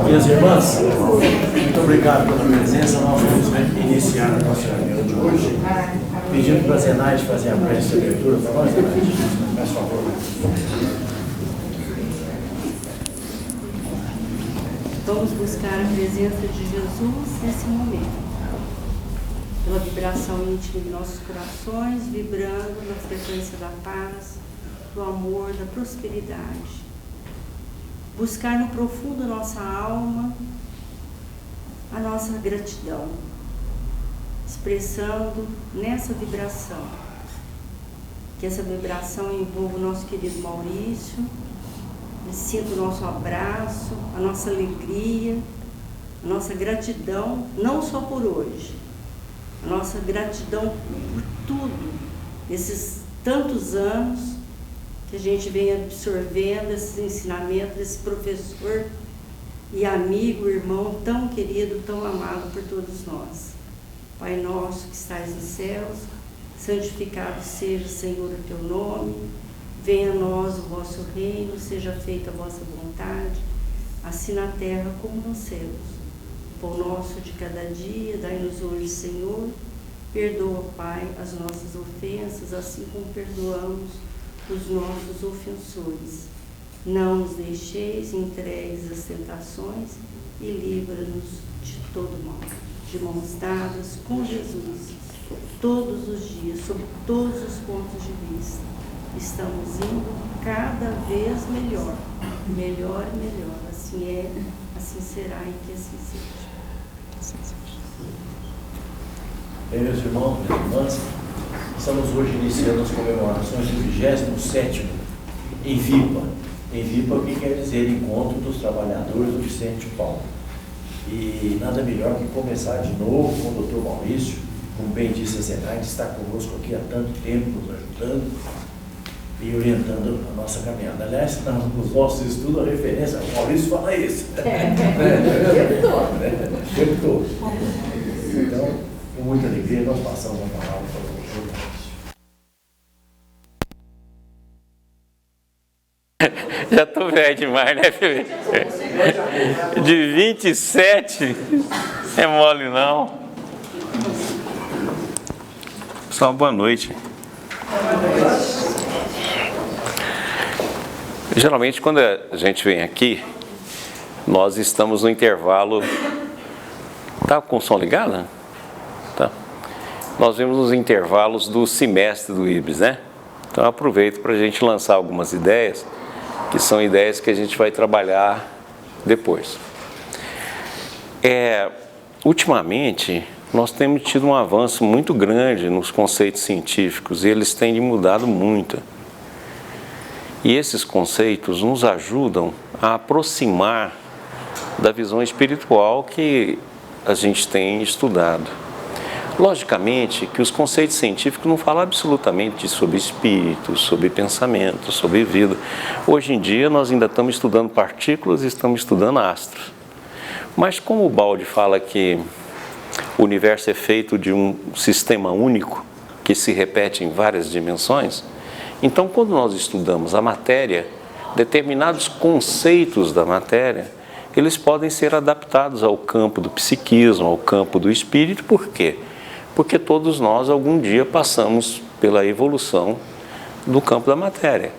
Minhas irmãs, muito obrigado pela presença. Nós vamos iniciar a nossa reunião de hoje, pedindo para a Zenaide fazer a prece de abertura para nós, Zenaide. Por favor. Vamos buscar a presença de Jesus nesse momento. Pela vibração íntima de nossos corações, vibrando na frequência da paz, do amor, da prosperidade. Buscar no profundo da nossa alma a nossa gratidão, expressando nessa vibração. Que essa vibração envolva o nosso querido Maurício, sinta o nosso abraço, a nossa alegria, a nossa gratidão, não só por hoje, a nossa gratidão por tudo, esses tantos anos que a gente vem absorvendo esses ensinamentos desse professor e amigo, irmão tão querido, tão amado por todos nós. Pai nosso que estais nos céus, santificado seja, Senhor, o teu nome, venha a nós o vosso reino, seja feita a vossa vontade, assim na terra como nos céus. O pão nosso de cada dia, dai-nos hoje, Senhor, perdoa, Pai, as nossas ofensas, assim como perdoamos os nossos ofensores. Não nos deixeis entregues às tentações e livra-nos de todo mal. De mãos dadas com Jesus, todos os dias, sob todos os pontos de vista, estamos indo cada vez melhor, melhor e melhor. Assim é, assim será e que assim seja. Bem, meus irmãos, minhas irmãs, estamos hoje iniciando as comemorações do 27º Envipa. Envipa, o que quer dizer? Encontro dos Trabalhadores do Vicente Paulo. E nada melhor que começar de novo com o Dr. Maurício, como bem disse a Zenaide, está conosco aqui há tanto tempo, nos ajudando e orientando a nossa caminhada. Aliás, nos nossos estudos, a referência, o Maurício fala isso. O tempo todo. Então, com muita alegria, nós passamos a palavra para o Dr. Maurício. Já estou velho demais, né, Felipe? De 27, é mole não. Pessoal, boa noite. Geralmente, quando a gente vem aqui, nós estamos no intervalo. Tá com o som ligado? Tá. Nós vemos os intervalos do semestre do IBS, né? Então, eu aproveito para a gente lançar algumas ideias, que são ideias que a gente vai trabalhar depois. Ultimamente, nós temos tido um avanço muito grande nos conceitos científicos e eles têm mudado muito. E esses conceitos nos ajudam a aproximar da visão espiritual que a gente tem estudado. Logicamente que os conceitos científicos não falam absolutamente sobre espírito, sobre pensamento, sobre vida. Hoje em dia nós ainda estamos estudando partículas e estamos estudando astros. Mas como o Baldi fala que o universo é feito de um sistema único que se repete em várias dimensões, então quando nós estudamos a matéria, determinados conceitos da matéria, eles podem ser adaptados ao campo do psiquismo, ao campo do espírito. Por quê? Porque todos nós, algum dia, passamos pela evolução do campo da matéria.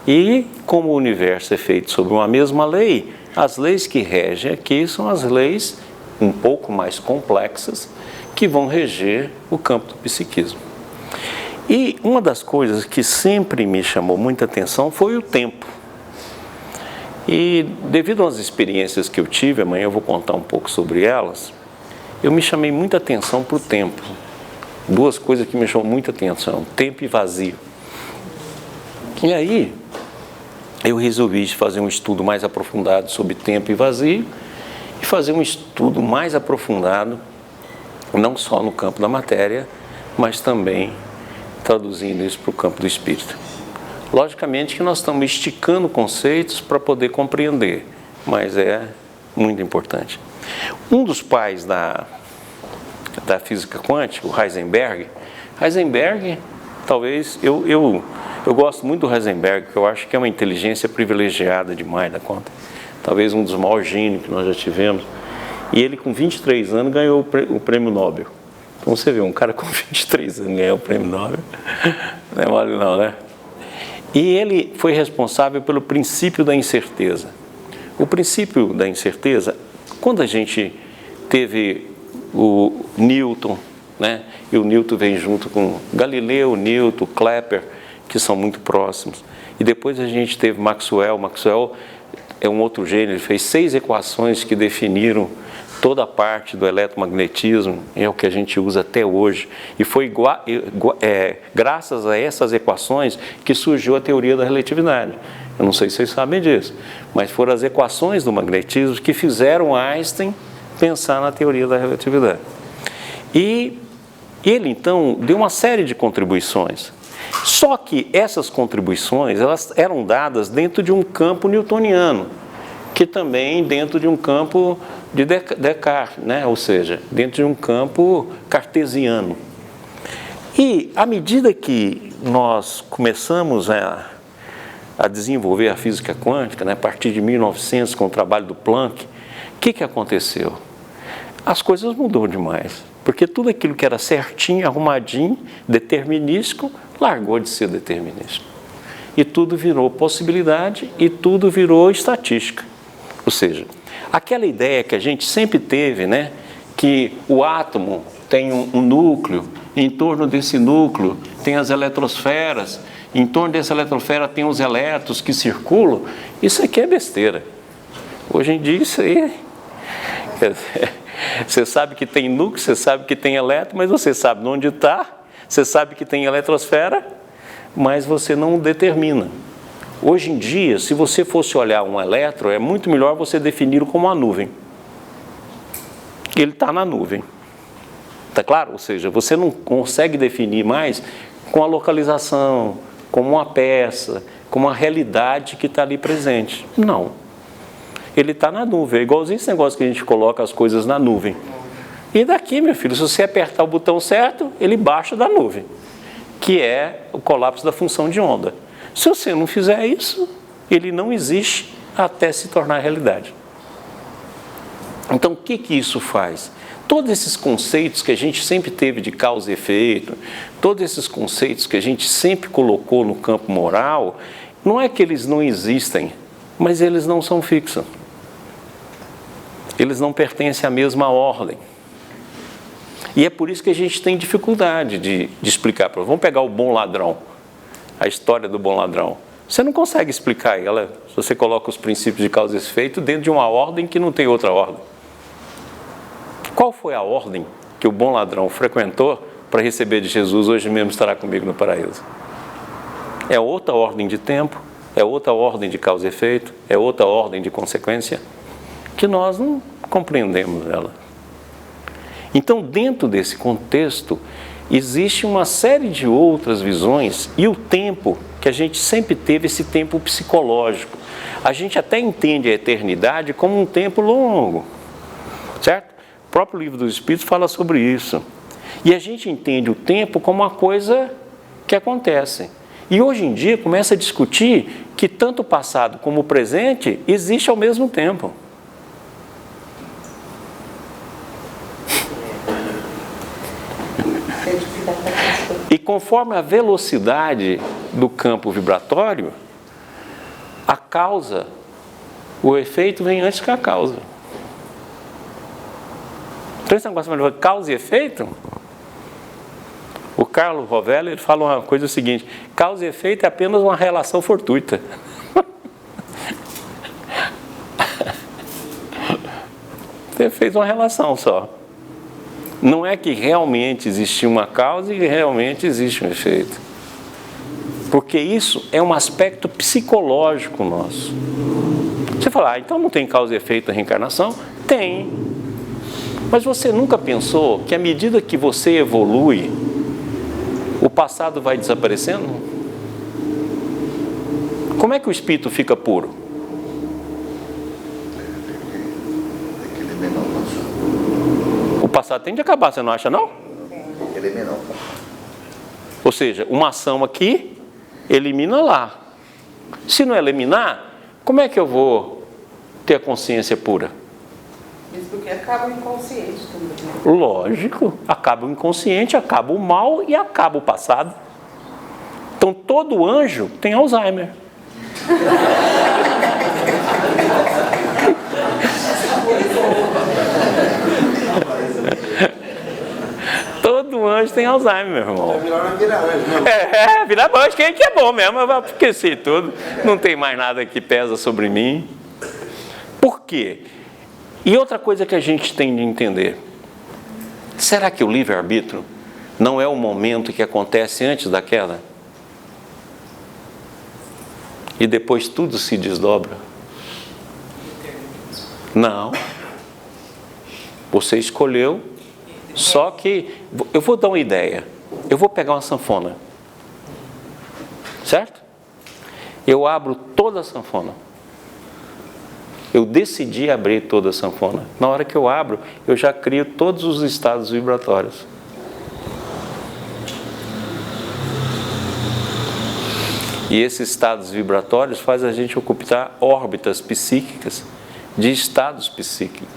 E, como o universo é feito sobre uma mesma lei, as leis que regem aqui são as leis um pouco mais complexas que vão reger o campo do psiquismo. E uma das coisas que sempre me chamou muita atenção foi o tempo. E, devido às experiências que eu tive, amanhã eu vou contar um pouco sobre elas, eu me chamei muita atenção para o tempo. Duas coisas que me chamam muita atenção, tempo e vazio. E aí, eu resolvi fazer um estudo mais aprofundado sobre tempo e vazio e fazer um estudo mais aprofundado, não só no campo da matéria, mas também traduzindo isso para o campo do espírito. Logicamente que nós estamos esticando conceitos para poder compreender, mas é muito importante. Um dos pais da física quântica, o Heisenberg, talvez, eu gosto muito do Heisenberg, porque eu acho que é uma inteligência privilegiada demais da conta. talvez um dos maiores gênios que nós já tivemos. E ele, com 23 anos, ganhou o prêmio Nobel. Então você vê, um cara com 23 anos ganhou o prêmio Nobel, não é mole não, né? E ele foi responsável pelo princípio da incerteza. O princípio da incerteza, quando a gente teve o Newton, né? E o Newton vem junto com Galileu, Newton, Kepler, que são muito próximos. E depois a gente teve Maxwell. Maxwell é um outro gênio, ele fez 6 equações que definiram toda a parte do eletromagnetismo, é o que a gente usa até hoje. E foi graças a essas equações que surgiu a teoria da relatividade. Eu não sei se vocês sabem disso, mas foram as equações do magnetismo que fizeram Einstein pensar na teoria da relatividade. E ele, então, deu uma série de contribuições. Só que essas contribuições, elas eram dadas dentro de um campo newtoniano, que também dentro de um campo de Descartes, né? Ou seja, dentro de um campo cartesiano. E à medida que nós começamos a desenvolver a física quântica, né, a partir de 1900, com o trabalho do Planck, o que aconteceu? As coisas mudou demais, porque tudo aquilo que era certinho, arrumadinho, determinístico, largou de ser determinístico. E tudo virou possibilidade e tudo virou estatística. Ou seja, aquela ideia que a gente sempre teve, né, que o átomo tem um núcleo, em torno desse núcleo tem as eletrosferas, em torno dessa eletrosfera tem os elétrons que circulam, isso aqui é besteira. Hoje em dia isso aí, você sabe que tem núcleo, você sabe que tem elétron, mas você sabe onde está, você sabe que tem eletrosfera, mas você não determina. Hoje em dia, se você fosse olhar um elétron, é muito melhor você definir como uma nuvem. Ele está na nuvem. Está claro? Ou seja, você não consegue definir mais com a localização, como uma peça, como uma realidade que está ali presente. Não. Ele está na nuvem. É igualzinho esse negócio que a gente coloca as coisas na nuvem. E daqui, meu filho, se você apertar o botão certo, ele baixa da nuvem, que é o colapso da função de onda. Se você não fizer isso, ele não existe até se tornar realidade. Então, o que isso faz? Todos esses conceitos que a gente sempre teve de causa e efeito, todos esses conceitos que a gente sempre colocou no campo moral, não é que eles não existem, mas eles não são fixos. Eles não pertencem à mesma ordem. E é por isso que a gente tem dificuldade de explicar. Vamos pegar o bom ladrão. A história do bom ladrão. Você não consegue explicar ela se você coloca os princípios de causa e efeito dentro de uma ordem que não tem outra ordem. Qual foi a ordem que o bom ladrão frequentou para receber de Jesus: hoje mesmo estará comigo no paraíso? É outra ordem de tempo, é outra ordem de causa e efeito, é outra ordem de consequência, que nós não compreendemos ela. Então, dentro desse contexto, existe uma série de outras visões, e o tempo, que a gente sempre teve esse tempo psicológico. A gente até entende a eternidade como um tempo longo, certo? O próprio Livro dos Espíritos fala sobre isso. E a gente entende o tempo como uma coisa que acontece. E hoje em dia começa a discutir que tanto o passado como o presente existe ao mesmo tempo. E conforme a velocidade do campo vibratório, a causa, o efeito vem antes que a causa. Então esse negócio de causa e efeito, o Carlo Rovelli, ele fala uma coisa seguinte: causa e efeito é apenas uma relação fortuita. Você fez uma relação só. Não é que realmente existe uma causa e realmente existe um efeito. Porque isso é um aspecto psicológico nosso. Você fala, então não tem causa e efeito na reencarnação? Tem. Mas você nunca pensou que à medida que você evolui, o passado vai desaparecendo? Como é que o espírito fica puro? O passado tem de acabar, você não acha, não? Ele é menor. Ou seja, uma ação aqui elimina lá. Se não eliminar, como é que eu vou ter a consciência pura? Isso porque acaba o inconsciente também, né? Lógico, acaba o inconsciente, acaba o mal e acaba o passado. Então todo anjo tem Alzheimer. Todo anjo tem Alzheimer, meu irmão. É melhor não virar anjo, né? Virar anjo, quem que é bom mesmo, eu vou esquecer tudo. Não tem mais nada que pesa sobre mim. Por quê? E outra coisa que a gente tem de entender. Será que o livre-arbítrio não é o momento que acontece antes da queda? E depois tudo se desdobra? Não. Você escolheu, só que... Eu vou dar uma ideia. Eu vou pegar uma sanfona. Certo? Eu abro toda a sanfona. Eu decidi abrir toda a sanfona. Na hora que eu abro, eu já crio todos os estados vibratórios. E esses estados vibratórios fazem a gente ocupar órbitas psíquicas de estados psíquicos.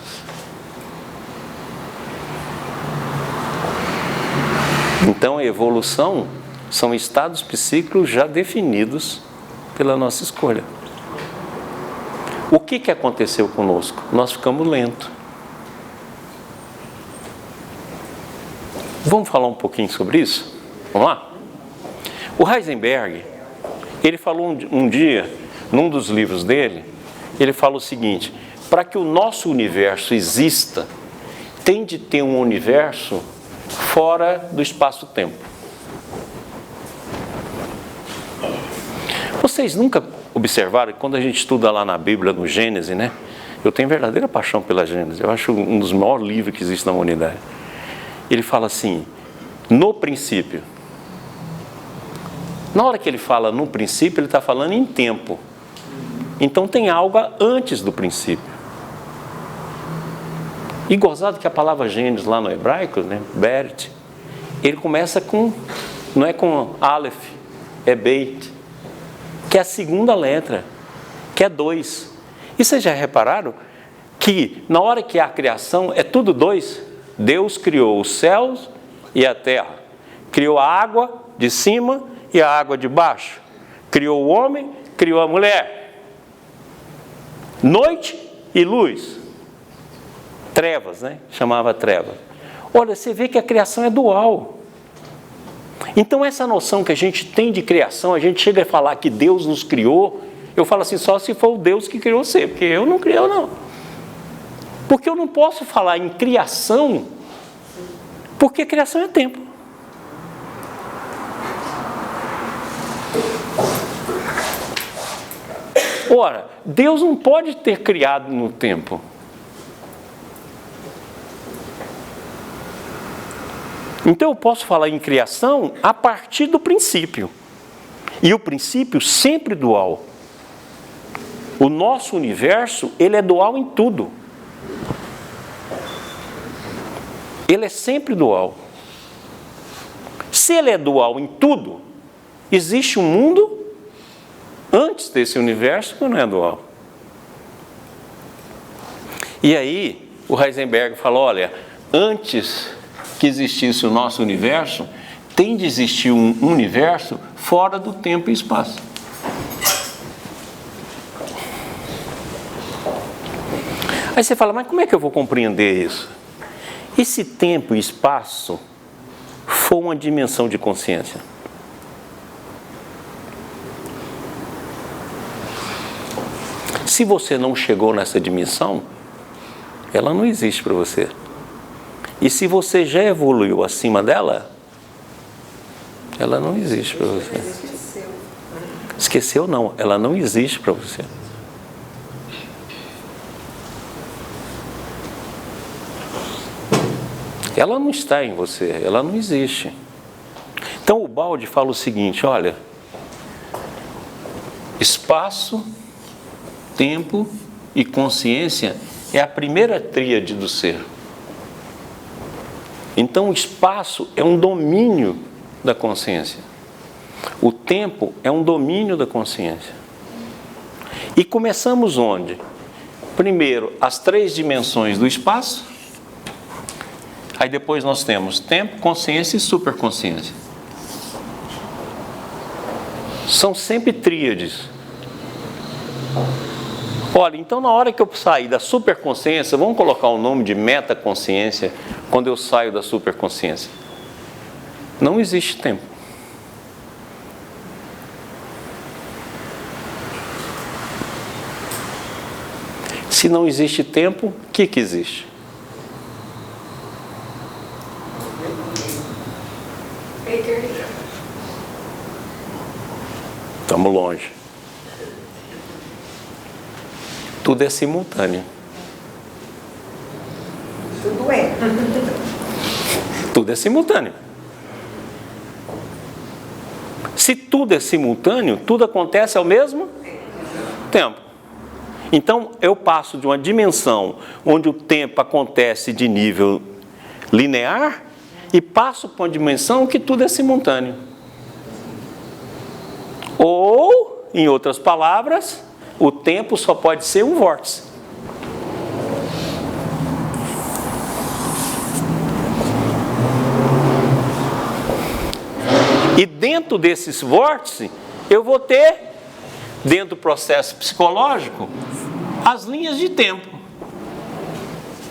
Então, a evolução são estados psíquicos já definidos pela nossa escolha. O que aconteceu conosco? Nós ficamos lentos. Vamos falar um pouquinho sobre isso? Vamos lá? O Heisenberg, ele falou um dia, num dos livros dele, ele fala o seguinte: para que o nosso universo exista, tem de ter um universo fora do espaço-tempo. Vocês nunca observaram que quando a gente estuda lá na Bíblia, no Gênesis, né? Eu tenho verdadeira paixão pela Gênesis. Eu acho um dos maiores livros que existe na humanidade. Ele fala assim, no princípio. Na hora que ele fala no princípio, ele está falando em tempo. Então tem algo antes do princípio. E gozado que a palavra Gênesis lá no hebraico, né? Beret, ele começa com, não é com Aleph, é Beit, que é a segunda letra, que é 2. E vocês já repararam que na hora que há a criação é tudo 2? Deus criou os céus e a terra, criou a água de cima e a água de baixo, criou o homem, criou a mulher, noite e luz, trevas, né? Chamava trevas. Olha, você vê que a criação é dual. Então essa noção que a gente tem de criação, a gente chega a falar que Deus nos criou, eu falo assim, só se for o Deus que criou você, porque eu não criei, não. Porque eu não posso falar em criação, porque criação é tempo. Ora, Deus não pode ter criado no tempo. Então eu posso falar em criação a partir do princípio. E o princípio sempre dual. O nosso universo, ele é dual em tudo. Ele é sempre dual. Se ele é dual em tudo, existe um mundo antes desse universo que não é dual. E aí, o Heisenberg falou, olha, antes que existisse o nosso universo, tem de existir um universo fora do tempo e espaço. Aí você fala, mas como é que eu vou compreender isso? E se tempo e espaço for uma dimensão de consciência? Se você não chegou nessa dimensão, ela não existe para você. E se você já evoluiu acima dela, ela não existe para você. Esqueceu não, ela não existe para você. Ela não está em você, ela não existe. Então o Balde fala o seguinte, olha, espaço, tempo e consciência é a primeira tríade do ser. Então o espaço é um domínio da consciência. O tempo é um domínio da consciência. E começamos onde? primeiro, as 3 dimensões do espaço. Aí depois nós temos tempo, consciência e superconsciência. São sempre tríades. Olha, então na hora que eu sair da superconsciência, vamos colocar o nome de metaconsciência, quando eu saio da superconsciência. Não existe tempo. Se não existe tempo, o que existe? Estamos longe. Tudo é simultâneo. Tudo é. Tudo é simultâneo. Se tudo é simultâneo, tudo acontece ao mesmo tempo. Então, eu passo de uma dimensão onde o tempo acontece de nível linear e passo para uma dimensão que tudo é simultâneo. Ou, em outras palavras, o tempo só pode ser um vórtice. E dentro desses vórtices, eu vou ter, dentro do processo psicológico, as linhas de tempo.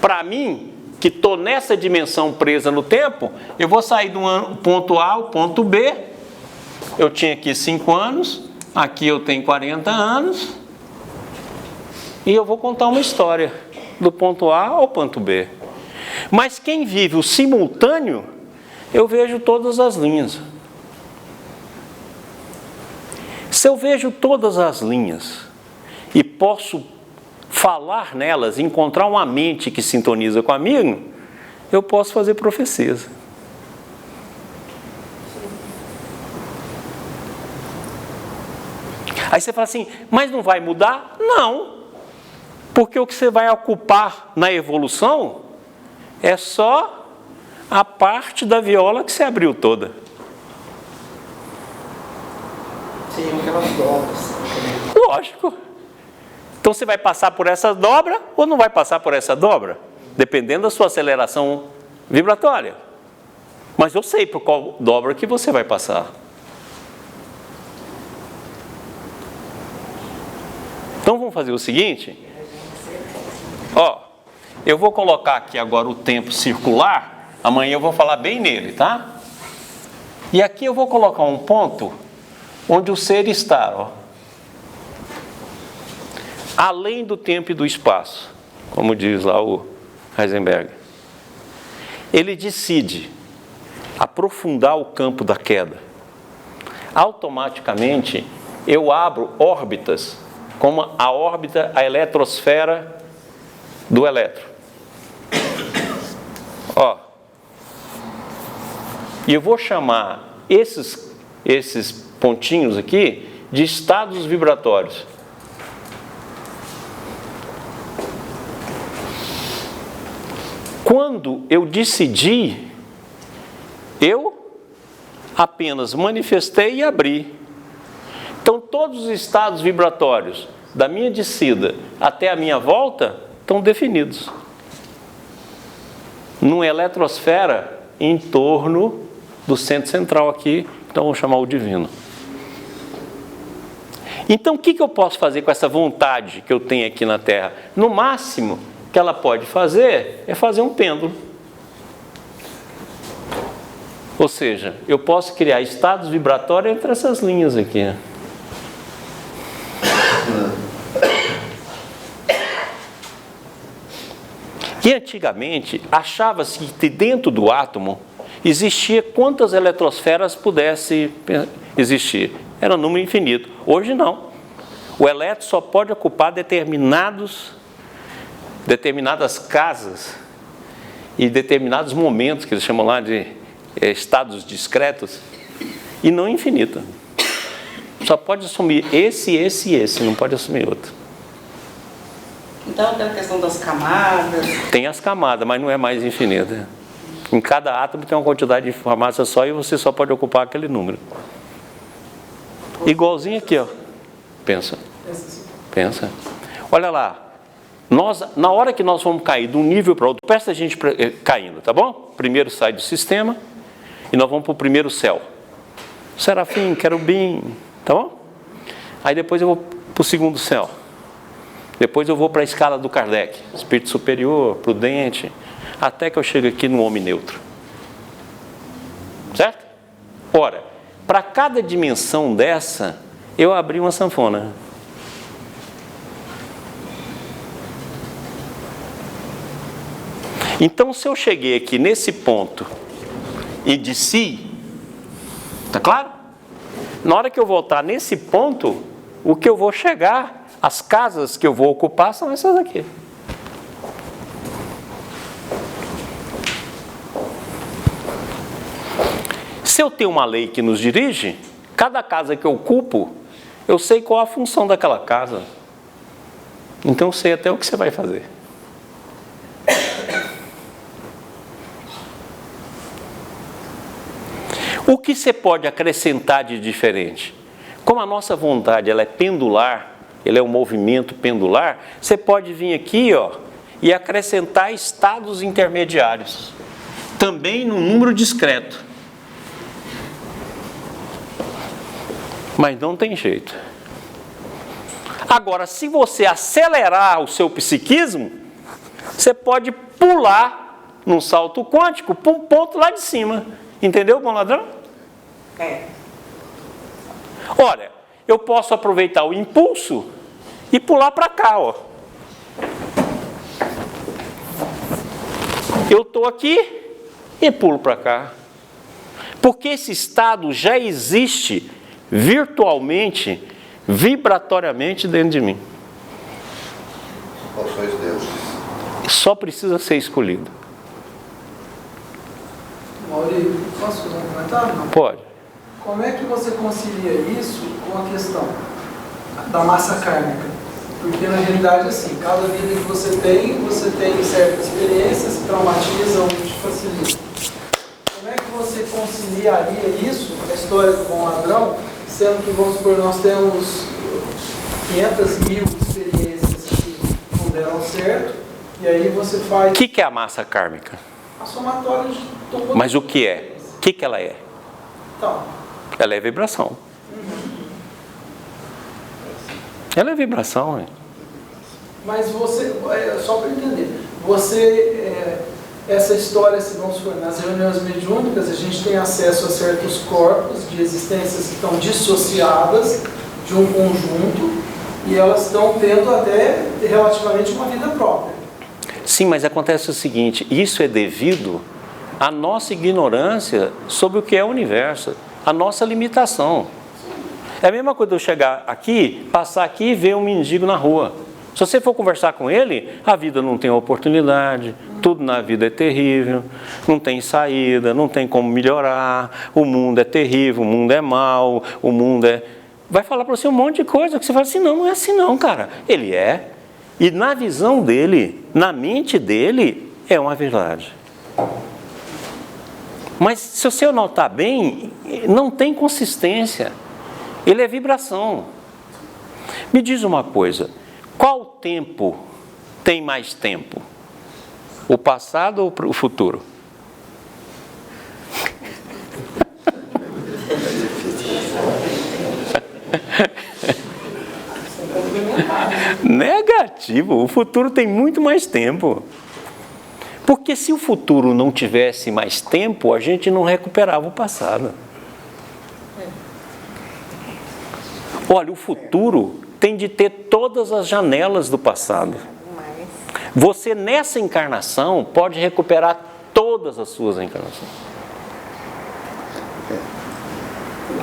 Para mim, que estou nessa dimensão presa no tempo, eu vou sair do ponto A ao ponto B. Eu tinha aqui 5 anos, aqui eu tenho 40 anos, e eu vou contar uma história do ponto A ao ponto B. Mas quem vive o simultâneo, eu vejo todas as linhas. Se eu vejo todas as linhas e posso falar nelas, encontrar uma mente que sintoniza comigo, eu posso fazer profecias. Aí você fala assim, mas não vai mudar? Não, porque o que você vai ocupar na evolução é só a parte da viola que se abriu toda. Sim, aquelas dobras. Lógico. Então você vai passar por essa dobra ou não vai passar por essa dobra? Dependendo da sua aceleração vibratória. Mas eu sei por qual dobra que você vai passar. Então vamos fazer o seguinte. Ó, eu vou colocar aqui agora o tempo circular. Amanhã eu vou falar bem nele, tá? E aqui eu vou colocar um ponto onde o ser está, ó, além do tempo e do espaço, como diz lá o Heisenberg. Ele decide aprofundar o campo da queda. Automaticamente, eu abro órbitas, como a órbita, a eletrosfera do elétron. Ó, e eu vou chamar esses pontinhos aqui de estados vibratórios. Quando eu decidi, eu apenas manifestei e abri. Então todos os estados vibratórios da minha descida até a minha volta estão definidos. Numa eletrosfera em torno do centro central aqui, então vamos chamar o divino. Então o que eu posso fazer com essa vontade que eu tenho aqui na Terra? No máximo que ela pode fazer é fazer um pêndulo. Ou seja, eu posso criar estados vibratórios entre essas linhas aqui. E antigamente achava-se que dentro do átomo existia quantas eletrosferas pudesse existir. Era um número infinito. Hoje não. O elétron só pode ocupar determinadas casas e determinados momentos, que eles chamam lá de estados discretos, e não infinito. Só pode assumir esse, não pode assumir outro. Então tem a questão das camadas. Tem as camadas, mas não é mais infinito. Em cada átomo tem uma quantidade de informação só e você só pode ocupar aquele número. Igualzinho aqui, ó. Pensa. Olha lá. Na hora que nós vamos cair de um nível para outro, presta a gente caindo, tá bom? Primeiro sai do sistema e nós vamos para o primeiro céu. Serafim, querubim, tá bom? Aí depois eu vou para o segundo céu. Depois eu vou para a escala do Kardec, espírito superior, prudente, até que eu chego aqui no homem neutro. Certo? Ora, para cada dimensão dessa, eu abri uma sanfona. Então, se eu cheguei aqui nesse ponto e desci, tá claro? Na hora que eu voltar nesse ponto, o que eu vou chegar, as casas que eu vou ocupar são essas aqui. Se eu tenho uma lei que nos dirige, cada casa que eu ocupo, eu sei qual a função daquela casa. Então eu sei até o que você vai fazer. O que você pode acrescentar de diferente? Como a nossa vontade ela é pendular, ela é um movimento pendular, você pode vir aqui, ó, e acrescentar estados intermediários, também num número discreto. Mas não tem jeito. Agora, se você acelerar o seu psiquismo, você pode pular num salto quântico para um ponto lá de cima. Entendeu, bom ladrão? É. Olha, eu posso aproveitar o impulso e pular para cá, ó. Eu estou aqui e pulo para cá. Porque esse estado já existe virtualmente, vibratoriamente dentro de mim. Qual sois Deus? Só precisa ser escolhido. Maurício, posso fazer um comentário? Não? Pode. Como é que você concilia isso com a questão da massa kármica? Porque na realidade, assim, cada vida que você tem certas experiências que traumatizam, te facilitam. Como é que você conciliaria isso, a história do bom ladrão, sendo que, vamos supor, nós temos 500 mil experiências que não deram certo, e aí você faz... O que é a massa kármica? A somatória de todo. Mas o que é? O que ela é? Então, Ela é vibração. Ela é vibração, hein? mas você, só para entender, você, essa história, se vamos supor, nas reuniões mediúnicas, a gente tem acesso a certos corpos de existências que estão dissociadas de um conjunto e elas estão tendo até relativamente uma vida própria. Sim, mas acontece o seguinte, isso é devido à nossa ignorância sobre o que é o universo, a nossa limitação. É a mesma coisa de eu chegar aqui, passar aqui e ver um mendigo na rua. Se você for conversar com ele, a vida não tem oportunidade, tudo na vida é terrível, não tem saída, não tem como melhorar, o mundo é terrível, o mundo é mau, o mundo é... Vai falar para você um monte de coisa que você fala assim, não é assim não, cara. Ele é. E na visão dele, na mente dele, é uma verdade. Mas se você notar bem, não tem consistência. Ele é vibração. Me diz uma coisa, qual tempo tem mais tempo? O passado ou o futuro? Negativo, o futuro tem muito mais tempo. Porque se o futuro não tivesse mais tempo, a gente não recuperava o passado. Olha, o futuro tem de ter todas as janelas do passado. Você nessa encarnação pode recuperar todas as suas encarnações.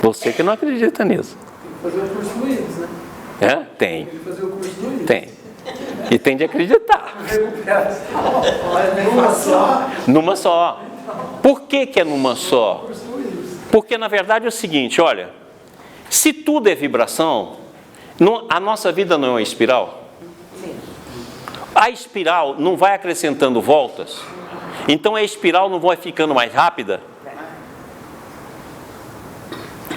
Você que não acredita nisso. Tem que fazer o curso do IRIS, né? É? Tem. Tem que fazer o curso do IRIS. Tem. E tem de acreditar. Numa só. Numa só. Por que que é numa só? Porque na verdade é o seguinte, olha, se tudo é vibração, a nossa vida não é uma espiral? A espiral não vai acrescentando voltas? Então a espiral não vai ficando mais rápida?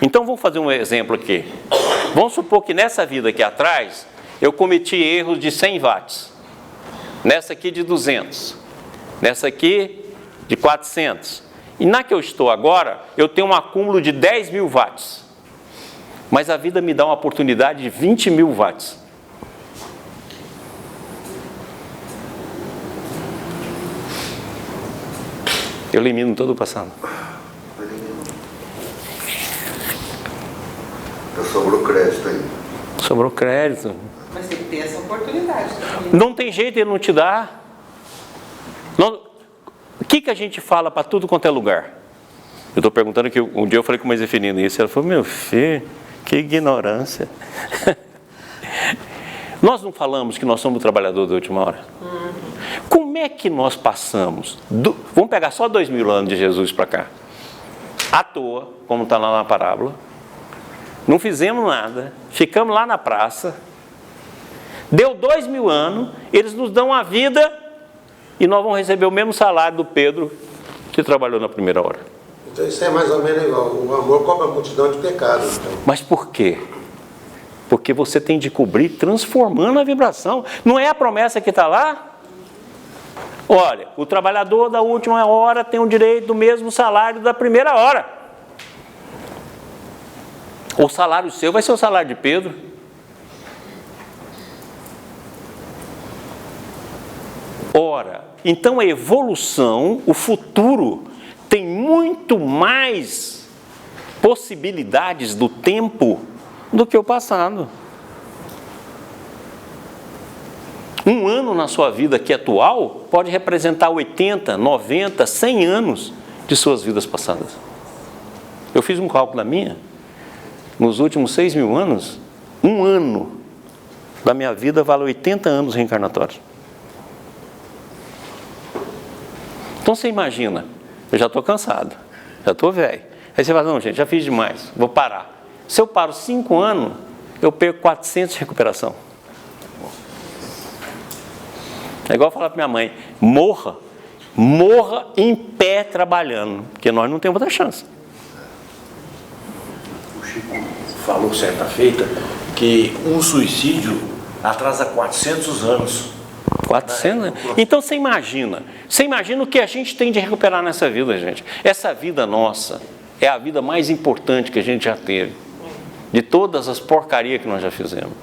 Então vamos fazer um exemplo aqui. Vamos supor que nessa vida aqui atrás, eu cometi erros de 100 watts. nessa aqui de 200, nessa aqui de 400. E na que eu estou agora, eu tenho um acúmulo de 10 mil watts. Mas a vida me dá uma oportunidade de 20 mil watts. Eu elimino todo o passado. Então sobrou crédito aí. Sobrou crédito. Mas tem que ter essa oportunidade também. Não tem jeito, ele não te dá. Não, o que a gente fala para tudo quanto é lugar? Eu estou perguntando que um dia eu falei com uma Zeferina isso, ela falou, meu filho, que ignorância. Nós não falamos que nós somos o trabalhador da última hora? Como é que nós passamos? Vamos pegar só 2000 anos de Jesus para cá. À toa, como está lá na parábola. Não fizemos nada, ficamos lá na praça. Deu 2000 anos, eles nos dão a vida e nós vamos receber o mesmo salário do Pedro que trabalhou na primeira hora. Então isso é mais ou menos igual. O amor cobre a multidão de pecados. Então. Mas por quê? Porque você tem de cobrir transformando a vibração. Não é a promessa que está lá? Olha, o trabalhador da última hora tem o direito do mesmo salário da primeira hora. O salário seu vai ser o salário de Pedro. Ora, então a evolução, o futuro, tem muito mais possibilidades do tempo do que o passado. Um ano na sua vida aqui atual pode representar 80, 90, 100 anos de suas vidas passadas. Eu fiz um cálculo da minha. Nos últimos 6.000 anos, um ano da minha vida vale 80 anos reencarnatórios. Então você imagina, eu já estou cansado, já estou velho. Aí você fala, não gente, já fiz demais, vou parar. Se eu paro 5 anos, eu perco 400 de recuperação. É igual falar para minha mãe, morra em pé trabalhando, porque nós não temos outra chance. O Chico falou certa feita que um suicídio atrasa 400 anos. 400? Então você imagina o que a gente tem de recuperar nessa vida, gente. Essa vida nossa é a vida mais importante que a gente já teve, de todas as porcarias que nós já fizemos.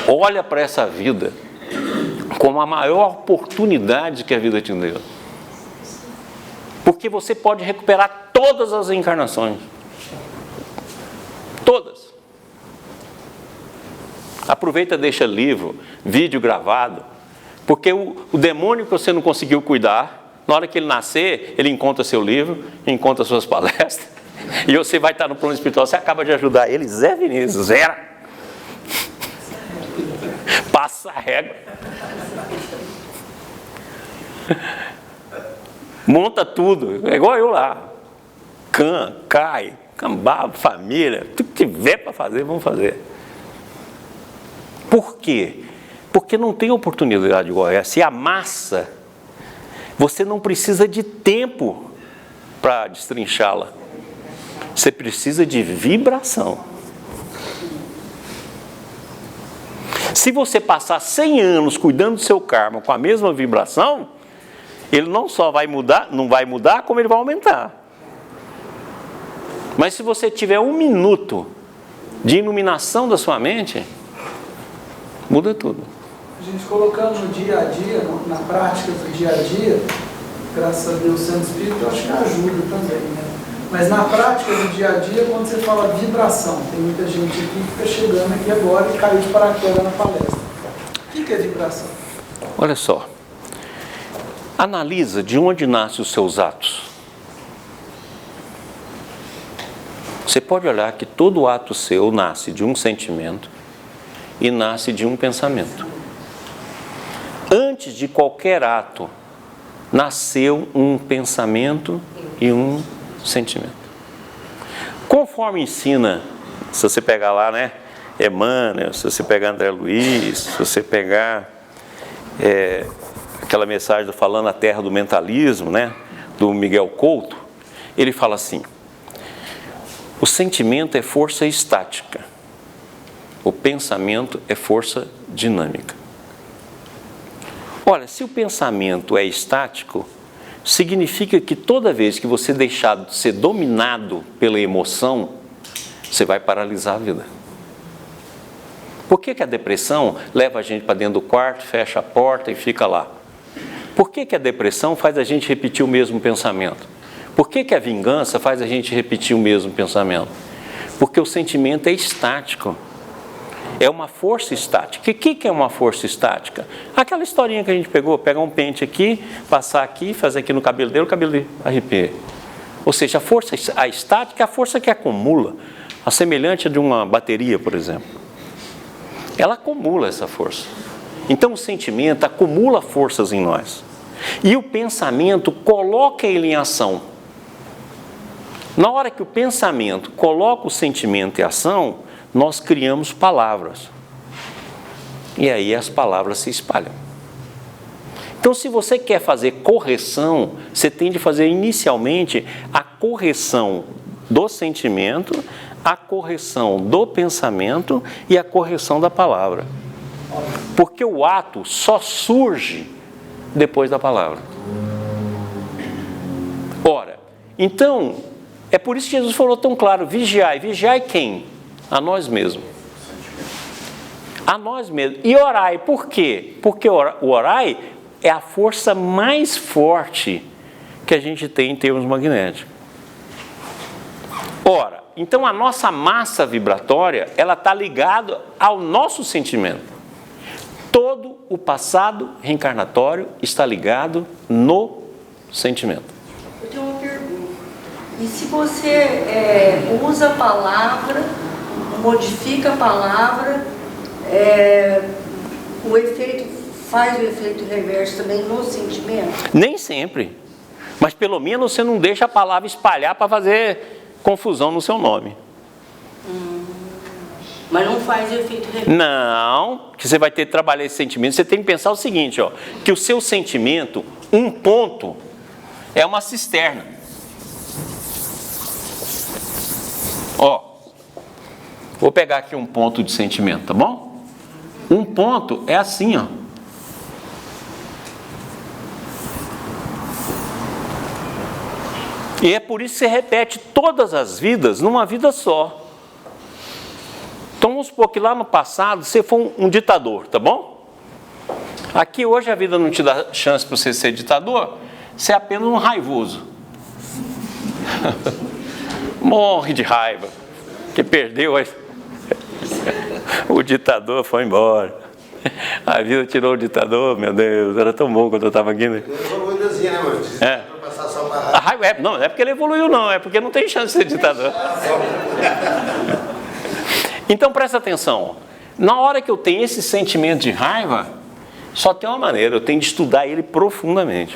Olha para essa vida como a maior oportunidade que a vida te deu. Porque você pode recuperar todas as encarnações. Todas. Aproveita, deixa livro, vídeo gravado, porque o demônio que você não conseguiu cuidar, na hora que ele nascer, ele encontra seu livro, encontra suas palestras, e você vai estar no plano espiritual, você acaba de ajudar ele, Zé Vinícius, zero. Passa a régua. Monta tudo, é igual eu lá. Cai, cambá, família, tudo que tiver para fazer, vamos fazer. Por quê? Porque não tem oportunidade igual essa. E a massa, você não precisa de tempo para destrinchá-la. Você precisa de vibração. Se você passar 100 anos cuidando do seu karma com a mesma vibração, ele não só vai mudar, não vai mudar, como ele vai aumentar. Mas se você tiver 1 minuto de iluminação da sua mente, muda tudo. A gente colocando no dia a dia, na prática do dia a dia, graças a Deus, sendo espírito, eu acho que ajuda também, né? Mas na prática do dia a dia, quando você fala vibração, tem muita gente aqui que fica chegando aqui agora e caiu de paraquedas na palestra. O que é vibração? Olha só. Analisa de onde nascem os seus atos. Você pode olhar que todo ato seu nasce de um sentimento e nasce de um pensamento. Antes de qualquer ato, nasceu um pensamento e um sentimento. Conforme ensina, se você pegar lá, né, Emmanuel, se você pegar André Luiz, se você pegar aquela mensagem do Falando a Terra do Mentalismo, né, do Miguel Couto, ele fala assim: o sentimento é força estática, o pensamento é força dinâmica. Olha, se o pensamento é estático, significa que toda vez que você deixar de ser dominado pela emoção, você vai paralisar a vida. Por que a depressão leva a gente para dentro do quarto, fecha a porta e fica lá? Por que a depressão faz a gente repetir o mesmo pensamento? Por que a vingança faz a gente repetir o mesmo pensamento? Porque o sentimento é estático. É uma força estática. O que é uma força estática? Aquela historinha que a gente pegou, pegar um pente aqui, passar aqui, fazer aqui no cabelo dele, o cabelo dele arrepia. Ou seja, a estática é a força que acumula, a semelhante de uma bateria, por exemplo. Ela acumula essa força. Então o sentimento acumula forças em nós. E o pensamento coloca ele em ação. Na hora que o pensamento coloca o sentimento em ação, nós criamos palavras. E aí as palavras se espalham. Então, se você quer fazer correção, você tem de fazer inicialmente a correção do sentimento, a correção do pensamento e a correção da palavra. Porque o ato só surge depois da palavra. Ora, então, é por isso que Jesus falou tão claro, vigiai. Vigiai quem? A nós mesmos. A nós mesmos. E orai, por quê? Porque o orai é a força mais forte que a gente tem em termos magnéticos. Ora, então a nossa massa vibratória, ela está ligada ao nosso sentimento. Todo o passado reencarnatório está ligado no sentimento. Eu tenho uma pergunta. E se você usa a palavra, modifica a palavra, o efeito faz o efeito reverso também no sentimento? Nem sempre. Mas pelo menos você não deixa a palavra espalhar para fazer confusão no seu nome. Mas não faz o efeito reverso? Não, que você vai ter que trabalhar esse sentimento. Você tem que pensar o seguinte, ó, que o seu sentimento, um ponto, é uma cisterna. Ó, vou pegar aqui um ponto de sentimento, tá bom? Um ponto é assim, ó. E é por isso que você repete todas as vidas numa vida só. Então vamos supor que lá no passado você foi um ditador, tá bom? Aqui hoje a vida não te dá chance para você ser ditador, você é apenas um raivoso. Morre de raiva, que perdeu o ditador, foi embora. A vida tirou o ditador, meu Deus, era tão bom quando eu estava aqui. Né? A raiva não é porque ele evoluiu, não, é porque não tem chance de ser ditador. Então presta atenção, na hora que eu tenho esse sentimento de raiva, só tem uma maneira, eu tenho de estudar ele profundamente.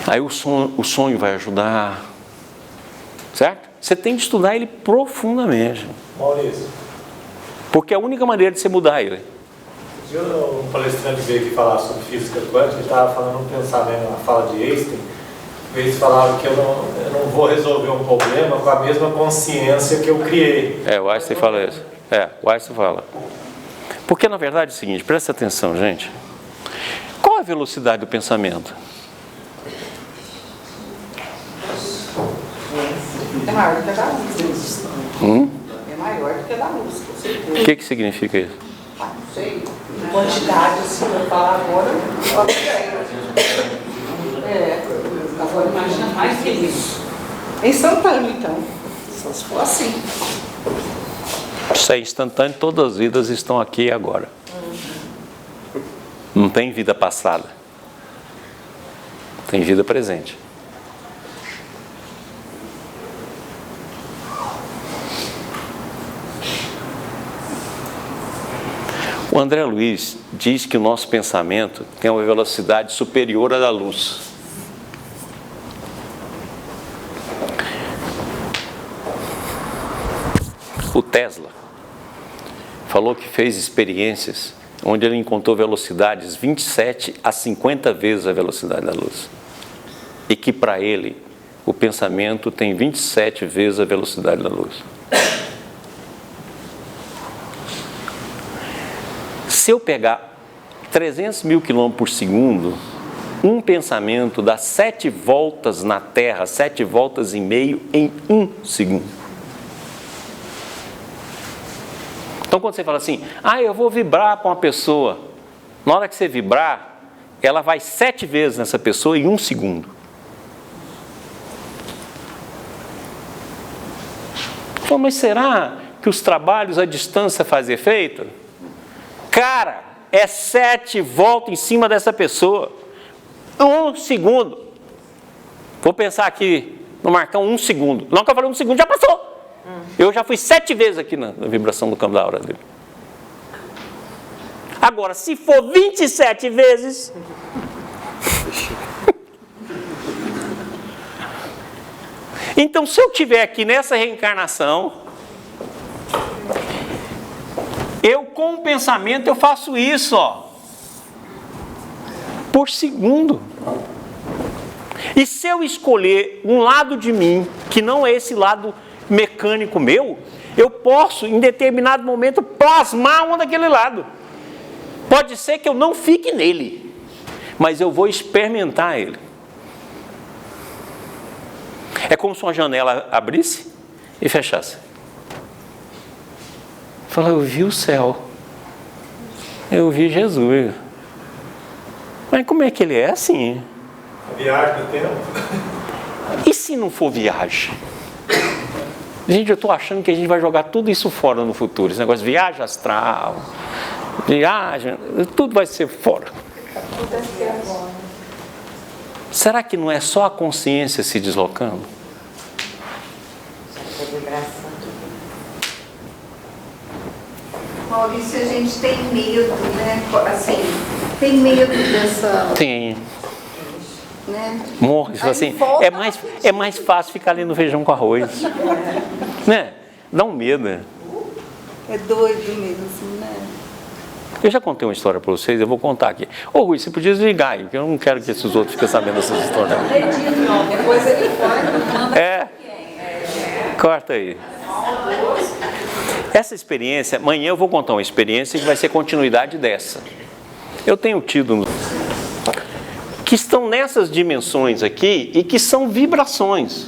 Aí o sonho vai ajudar, certo? Você tem de estudar ele profundamente. Maurício. Porque é a única maneira de você mudar ele. Um palestrante veio aqui falar sobre física quântica, ele estava falando um pensamento, uma fala de Einstein. Eles falavam que eu não vou resolver um problema com a mesma consciência que eu criei. O Einstein fala isso. O Einstein fala. Porque na verdade é o seguinte, presta atenção, gente. Qual a velocidade do pensamento? É maior do que a da luz. É maior do que a da luz, com certeza. O que significa isso? Não sei. Quantidade, assim, eu falar agora, agora imagina mais que isso. É instantâneo, então. Só se for assim. Isso é instantâneo, todas as vidas estão aqui e agora. Não tem vida passada. Tem vida presente. O André Luiz diz que o nosso pensamento tem uma velocidade superior à da luz. O Tesla falou que fez experiências onde ele encontrou velocidades 27 a 50 vezes a velocidade da luz. E que para ele o pensamento tem 27 vezes a velocidade da luz. Se eu pegar 300 mil quilômetros por segundo, um pensamento dá 7 voltas na Terra, 7 voltas e meio em 1 segundo. Então, quando você fala assim, eu vou vibrar para uma pessoa, na hora que você vibrar, ela vai 7 vezes nessa pessoa em 1 segundo. Então, mas será que os trabalhos à distância fazem efeito? Cara, é 7 voltas em cima dessa pessoa. 1 segundo. Vou pensar aqui, no marcar 1 segundo. Não que eu falei 1 segundo, já passou. Eu já fui 7 vezes aqui na vibração do campo da aura dele. Agora, se for 27 vezes... Então, se eu estiver aqui nessa reencarnação, eu com o pensamento eu faço isso, por segundo. E se eu escolher um lado de mim, que não é esse lado mecânico meu, eu posso, em determinado momento, plasmar um daquele lado. Pode ser que eu não fique nele, mas eu vou experimentar ele. É como se uma janela abrisse e fechasse. Fala, eu vi o céu, eu vi Jesus. Mas como é que ele é assim? A viagem do tempo. E se não for viagem? Gente, eu estou achando que a gente vai jogar tudo isso fora no futuro. Esse negócio de viagem astral, viagem, tudo vai ser fora. Será que não é só a consciência se deslocando? Maurício, a gente tem medo, né? Assim, tem medo dessa... Tem. Né? Morre, assim, é mais fácil ficar ali no feijão com arroz. Né? Dá um medo. É doido mesmo, né? Eu já contei uma história para vocês, eu vou contar aqui. Ô Rui, você podia desligar aí, porque eu não quero que esses outros fiquem sabendo dessas histórias. Depois ele corta. Corta aí. Essa experiência, amanhã eu vou contar uma experiência que vai ser continuidade dessa. Eu tenho tido que estão nessas dimensões aqui e que são vibrações.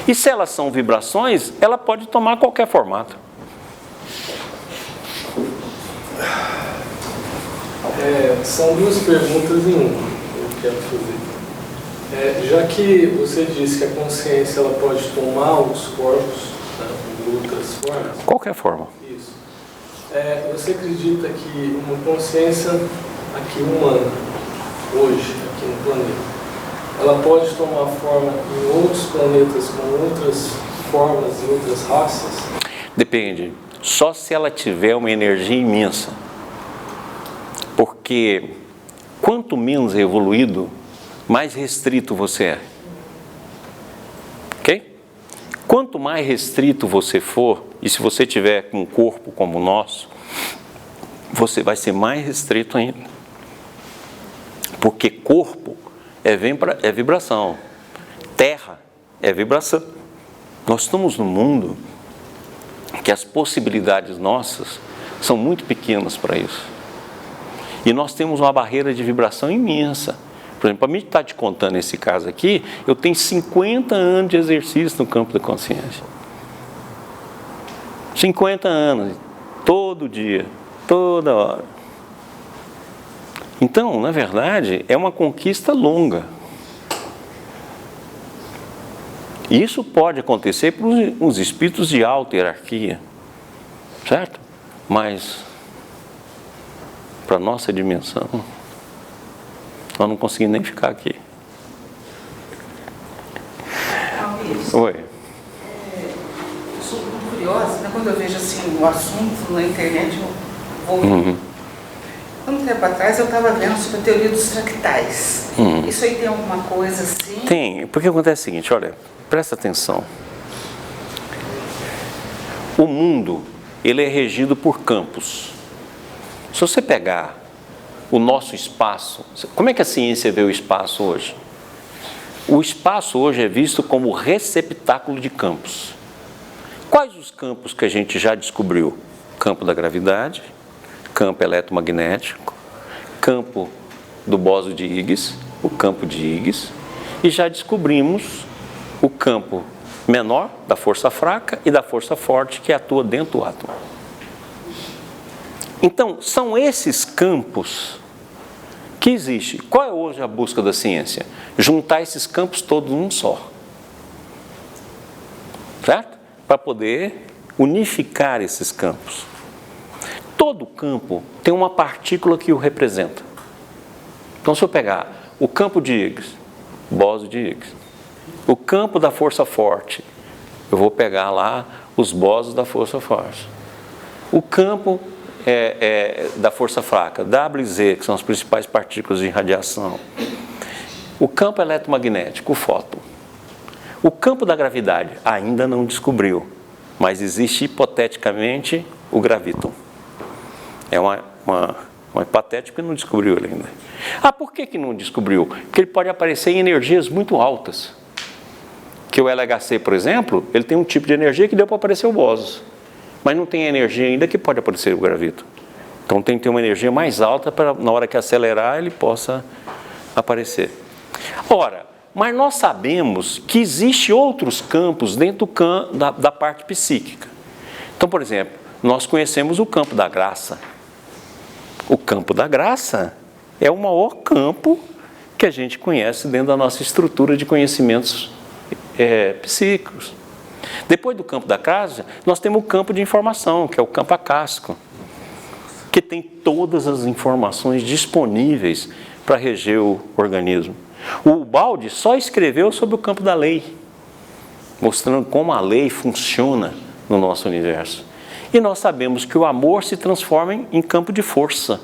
E se elas são vibrações, ela pode tomar qualquer formato. São 2 perguntas em uma que eu quero fazer. Já que você disse que a consciência ela pode tomar os corpos, né, de outras formas. Qualquer forma. Isso. Você acredita que uma consciência aqui humana, hoje, aqui no planeta, ela pode tomar forma em outros planetas, com outras formas e outras raças? Depende. Só se ela tiver uma energia imensa. Porque quanto menos evoluído, mais restrito você é. Ok? Quanto mais restrito você for, e se você tiver um corpo como o nosso, você vai ser mais restrito ainda. Porque corpo é vibração, terra é vibração. Nós estamos num mundo que as possibilidades nossas são muito pequenas para isso. E nós temos uma barreira de vibração imensa. Por exemplo, para mim estar te contando esse caso aqui, eu tenho 50 anos de exercício no campo da consciência. 50 anos, todo dia, toda hora. Então, na verdade, é uma conquista longa. Isso pode acontecer para os espíritos de alta hierarquia, certo? Mas, para a nossa dimensão, nós não conseguimos nem ficar aqui. Oi. Eu sou muito curiosa, né? Quando eu vejo assim, o assunto na internet, eu vou... Há um tempo atrás eu estava vendo sobre a teoria dos fractais. Isso aí tem alguma coisa assim? Tem, porque acontece o seguinte, olha, presta atenção. O mundo, ele é regido por campos. Se você pegar o nosso espaço, como é que a ciência vê o espaço hoje? O espaço hoje é visto como receptáculo de campos. Quais os campos que a gente já descobriu? campo da gravidade, campo eletromagnético, campo do bóson de Higgs, o campo de Higgs, e já descobrimos o campo menor da força fraca e da força forte que atua dentro do átomo. Então, são esses campos que existem. Qual é hoje a busca da ciência? Juntar esses campos todos num só. Certo? Para poder unificar esses campos. Todo campo tem uma partícula que o representa. Então, se eu pegar o campo de Higgs, bóson de Higgs, o campo da força forte, eu vou pegar lá os bósons da força forte. O campo da força fraca, W e Z, que são as principais partículas de radiação. O campo eletromagnético, o fóton. O campo da gravidade, ainda não descobriu, mas existe hipoteticamente o graviton. É uma hipotética que não descobriu ele ainda. Ah, por que não descobriu? Porque ele pode aparecer em energias muito altas. Que o LHC, por exemplo, ele tem um tipo de energia que deu para aparecer o bóson. Mas não tem energia ainda que pode aparecer o graviton. Então tem que ter uma energia mais alta para, na hora que acelerar, ele possa aparecer. Ora, mas nós sabemos que existem outros campos dentro da parte psíquica. Então, por exemplo, nós conhecemos o campo da graça. O campo da graça é o maior campo que a gente conhece dentro da nossa estrutura de conhecimentos psíquicos. Depois do campo da graça, nós temos o campo de informação, que é o campo acástico, que tem todas as informações disponíveis para reger o organismo. O Ubaldi só escreveu sobre o campo da lei, mostrando como a lei funciona no nosso universo. E nós sabemos que o amor se transforma em campo de força,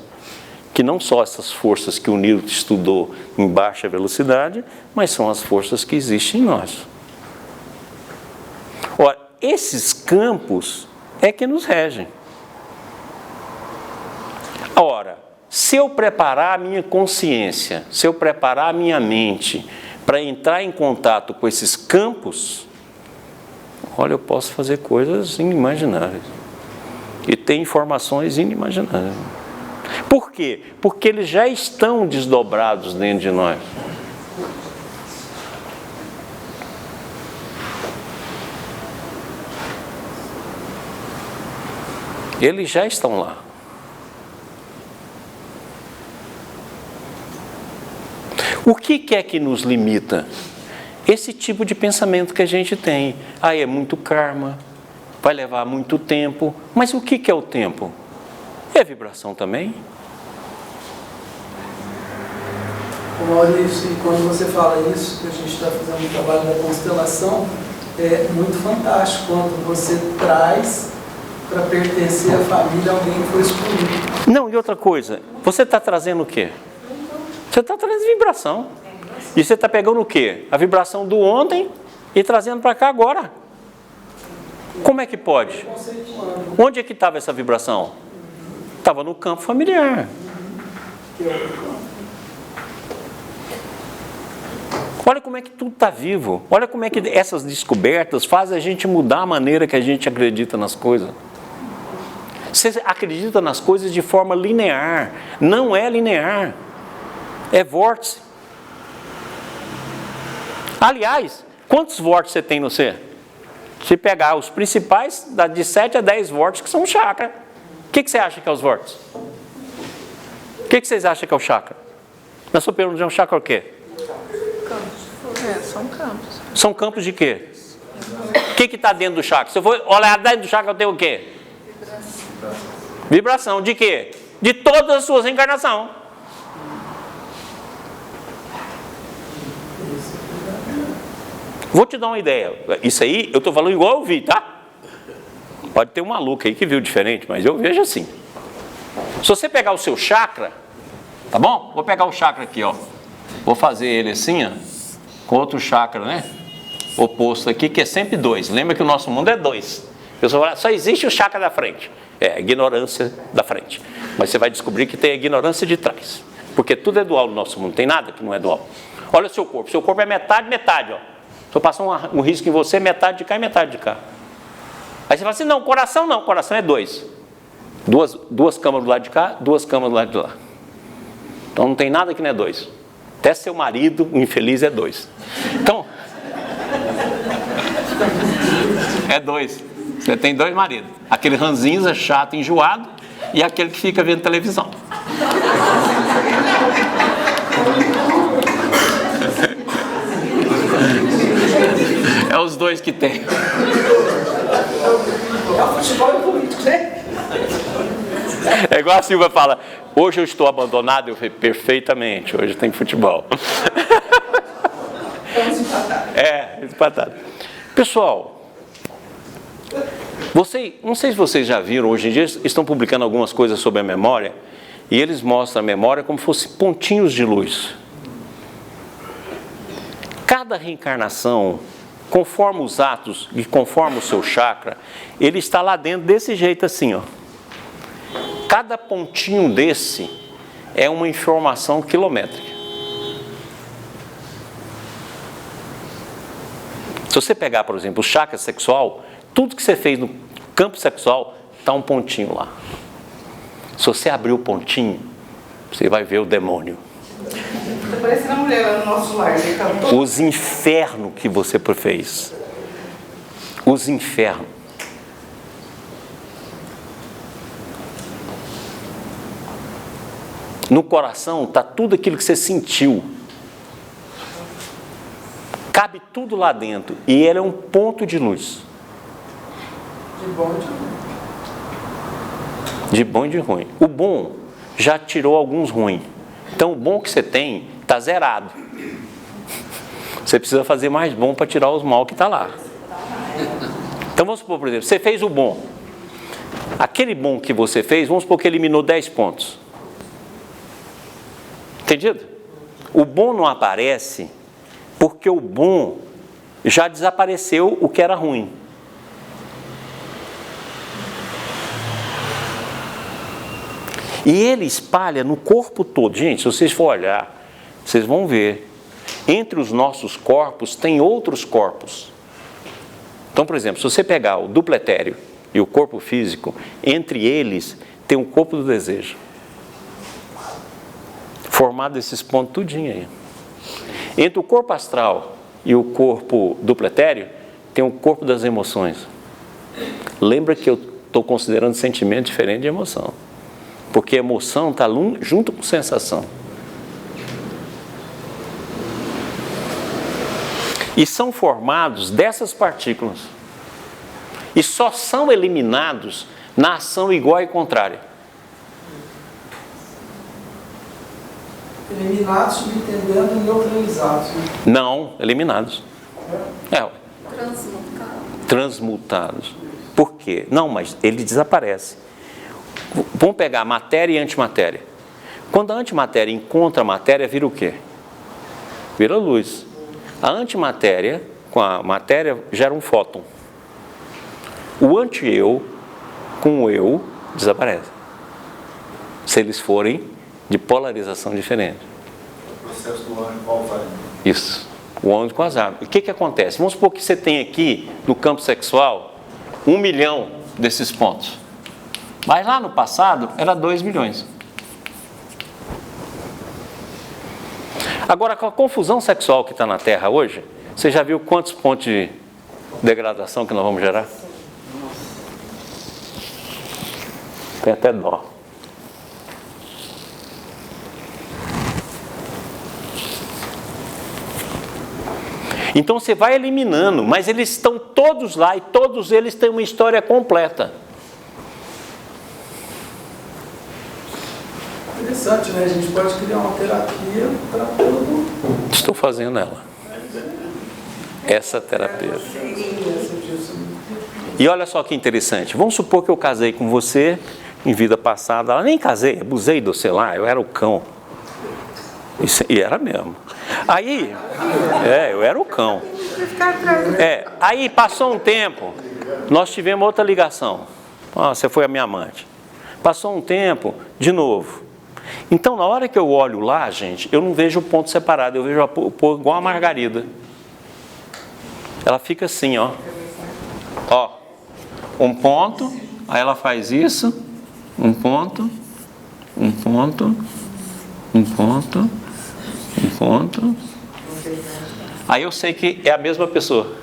que não só essas forças que o Newton estudou em baixa velocidade, mas são as forças que existem em nós. Ora, esses campos é que nos regem. Ora, se eu preparar a minha consciência, se eu preparar a minha mente para entrar em contato com esses campos, olha, eu posso fazer coisas inimagináveis. E tem informações inimagináveis. Por quê? Porque eles já estão desdobrados dentro de nós. Eles já estão lá. O que é que nos limita? Esse tipo de pensamento que a gente tem. Ah, é muito karma, vai levar muito tempo. Mas o que é o tempo? É vibração também? Maurício, e quando você fala isso, que a gente está fazendo o trabalho da constelação, é muito fantástico quando você traz para pertencer à família alguém que foi escolhido. Não, e outra coisa, você está trazendo o quê? Você está trazendo vibração. E você está pegando o quê? A vibração do ontem e trazendo para cá agora. Como é que pode? Onde é que estava essa vibração? Estava no campo familiar. Olha como é que tudo está vivo. Olha como é que essas descobertas fazem a gente mudar a maneira que a gente acredita nas coisas. Você acredita nas coisas de forma linear. Não é linear. É vórtice. Aliás, quantos vórtices você tem no ser? Se pegar os principais, dá de 7 a 10 vórtices que são chakra. O que você acha que é os vórtices? O que vocês acham que é o chakra? Na sua pergunta, o chakra é o quê? São campos. São campos de quê? O que está dentro do chakra? Se eu for olhar dentro do chakra, eu tenho o quê? Vibração. De quê? De todas as suas encarnações. Vou te dar uma ideia. Isso aí, eu estou falando igual eu vi, tá? Pode ter um maluco aí que viu diferente, mas eu vejo assim. Se você pegar o seu chakra, tá bom? Vou pegar o chakra aqui, ó. Vou fazer ele assim, ó. Com outro chakra, né? Oposto aqui, que é sempre 2. Lembra que o nosso mundo é 2. A pessoa fala, só existe o chakra da frente. É a ignorância da frente. Mas você vai descobrir que tem a ignorância de trás. Porque tudo é dual no nosso mundo. Tem nada que não é dual. Olha o seu corpo. Seu corpo é metade, metade, ó. Se eu passar um risco em você, metade de cá e metade de cá. Aí você fala assim, não, coração é 2. Duas camas do lado de cá, 2 camas do lado de lá. Então não tem nada que não é 2. Até seu marido, o infeliz, é 2. Então, é 2. Você tem 2 maridos. Aquele ranzinza, chato, enjoado, e aquele que fica vendo televisão. É os 2 que tem. É o futebol e político, né? É igual a Silvia fala, hoje eu estou abandonado, eu falei, perfeitamente, hoje tem futebol. Vamos empatar. Empatado. Pessoal, não sei se vocês já viram, hoje em dia estão publicando algumas coisas sobre a memória, e eles mostram a memória como se fossem pontinhos de luz. Cada reencarnação, conforme os atos e conforme o seu chakra, ele está lá dentro desse jeito assim, ó. Cada pontinho desse é uma informação quilométrica. Se você pegar, por exemplo, o chakra sexual, tudo que você fez no campo sexual, está um pontinho lá. Se você abrir o pontinho, você vai ver o demônio. Tá parecendo a mulher lá no nosso lar, né? Tá todo... Os infernos que você fez. Os infernos. No coração está tudo aquilo que você sentiu. Cabe tudo lá dentro. E ele é um ponto de luz. De bom e de ruim. De bom e de ruim. O bom já tirou alguns ruins. Então o bom que você tem está zerado. Você precisa fazer mais bom para tirar os mal que está lá. Então vamos supor, por exemplo, você fez o bom. Aquele bom que você fez, vamos supor que eliminou 10 pontos. Entendido? O bom não aparece porque o bom já desapareceu o que era ruim. E ele espalha no corpo todo. Gente, se vocês for olhar, vocês vão ver. Entre os nossos corpos tem outros corpos. Então, por exemplo, se você pegar o duplo etéreo e o corpo físico, entre eles tem o corpo do desejo. Formado desses pontos tudinho aí. Entre o corpo astral e o corpo duplo etéreo, tem o corpo das emoções. Lembra que eu estou considerando sentimento diferente de emoção. Porque emoção está junto com sensação. E são formados dessas partículas. E só são eliminados na ação igual e contrária. Eliminados, subentendendo, neutralizados. Né? Não, eliminados. Transmutados. Por quê? Não, mas ele desaparece. Vamos pegar matéria e antimatéria. Quando a antimatéria encontra a matéria, vira o quê? Vira luz. A antimatéria com a matéria gera um fóton. O anti-eu com o eu desaparece. Se eles forem de polarização diferente. O processo do anjo com Alzheimer. Isso. O anjo com Alzheimer. O que acontece? Vamos supor que você tem aqui, no campo sexual, 1 milhão desses pontos. Mas lá no passado, era 2 milhões. Agora, com a confusão sexual que está na Terra hoje, você já viu quantos pontos de degradação que nós vamos gerar? Tem até dó. Então você vai eliminando, mas eles estão todos lá e todos eles têm uma história completa. Interessante, né? A gente pode criar uma terapia para todo. Estou fazendo ela. Essa terapia. E olha só que interessante. Vamos supor que eu casei com você em vida passada. Ela nem casei, abusei do sei lá, eu era o cão. E era mesmo. Aí, eu era o cão. Aí passou um tempo, nós tivemos outra ligação. Você foi a minha amante. Passou um tempo, de novo. Então, na hora que eu olho lá, gente, eu não vejo o ponto separado, eu vejo o ponto igual a margarida. Ela fica assim, ó. Um ponto, aí ela faz isso, um ponto, um ponto, um ponto, um ponto. Aí eu sei que é a mesma pessoa.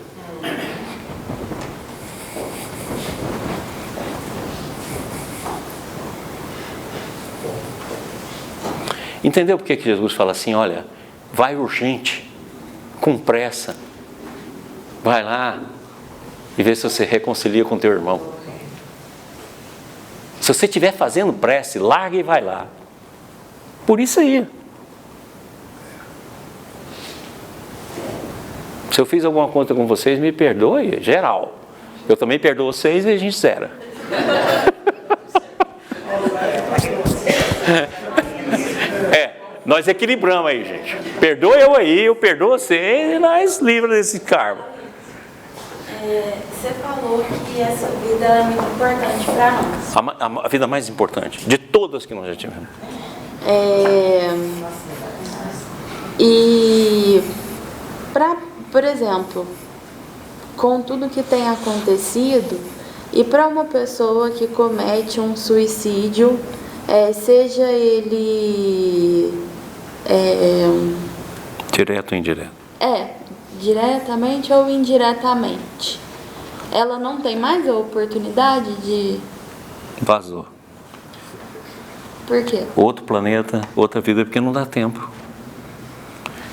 Entendeu por que Jesus fala assim, olha, vai urgente, com pressa, vai lá e vê se você reconcilia com teu irmão. Se você estiver fazendo prece, larga e vai lá. Por isso aí. Se eu fiz alguma coisa com vocês, me perdoe, geral. Eu também perdoo vocês e a gente zera. Nós equilibramos aí, gente. Perdoa eu aí, eu perdoo vocês e nós livramos desse karma. Você falou que essa vida é muito importante para nós. A vida mais importante, de todas que nós já tivemos. E, por exemplo, com tudo que tem acontecido, e para uma pessoa que comete um suicídio, seja ele direto ou indireto? Diretamente ou indiretamente. Ela não tem mais a oportunidade de... Vazou. Por quê? Outro planeta, outra vida, porque não dá tempo.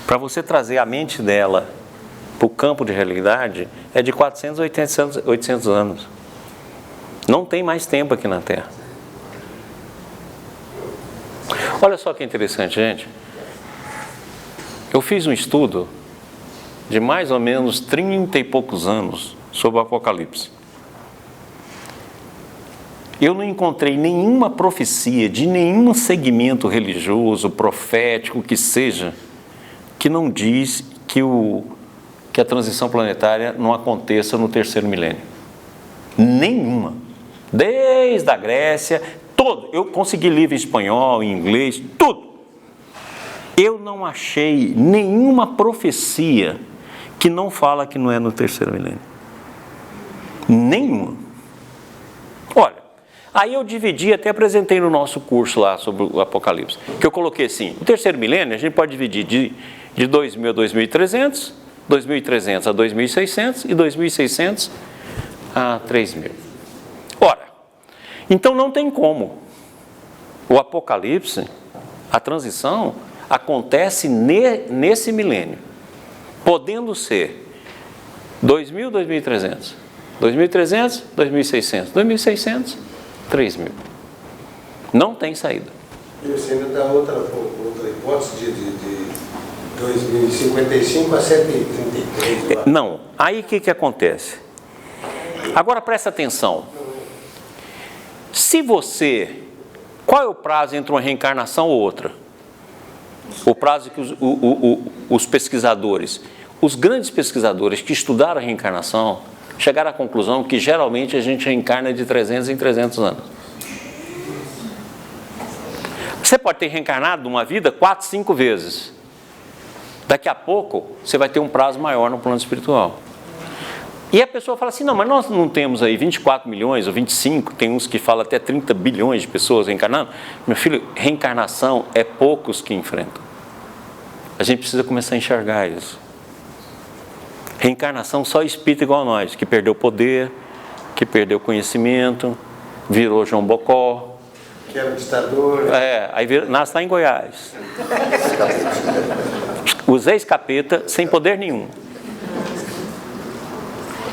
Para você trazer a mente dela para o campo de realidade, é de 400 a 800 anos. Não tem mais tempo aqui na Terra. Olha só que interessante, gente. Eu fiz um estudo de mais ou menos 30 e poucos anos sobre o Apocalipse. Eu não encontrei nenhuma profecia de nenhum segmento religioso, profético, que seja, que não diz que a transição planetária não aconteça no terceiro milênio. Nenhuma. Desde a Grécia, todo. Eu consegui livro em espanhol, em inglês, tudo. Eu não achei nenhuma profecia que não fala que não é no terceiro milênio. Nenhuma. Olha, aí eu dividi, até apresentei no nosso curso lá sobre o Apocalipse, que eu coloquei assim, o terceiro milênio a gente pode dividir de 2000 a 2300, 2300 a 2600 e 2600 a 3000. Ora, então não tem como. O Apocalipse, a transição, acontece nesse milênio, podendo ser 2000, 2300, 2300, 2600, 2600, 3000. Não tem saída. E você ainda dá outra hipótese de 2055 a 733. Não. Aí o que acontece? Agora presta atenção. Se você... Qual é o prazo entre uma reencarnação ou outra? O prazo que os pesquisadores, os grandes pesquisadores que estudaram a reencarnação, chegaram à conclusão que geralmente a gente reencarna de 300 em 300 anos. Você pode ter reencarnado numa vida 4, 5 vezes. Daqui a pouco você vai ter um prazo maior no plano espiritual. E a pessoa fala assim, não, mas nós não temos aí 24 milhões ou 25, tem uns que falam até 30 bilhões de pessoas reencarnando. Meu filho, reencarnação é poucos que enfrentam. A gente precisa começar a enxergar isso. Reencarnação só espírito igual a nós, que perdeu poder, que perdeu conhecimento, virou João Bocó. Que era ditador. Aí nasce lá em Goiás. Os ex-capeta sem poder nenhum.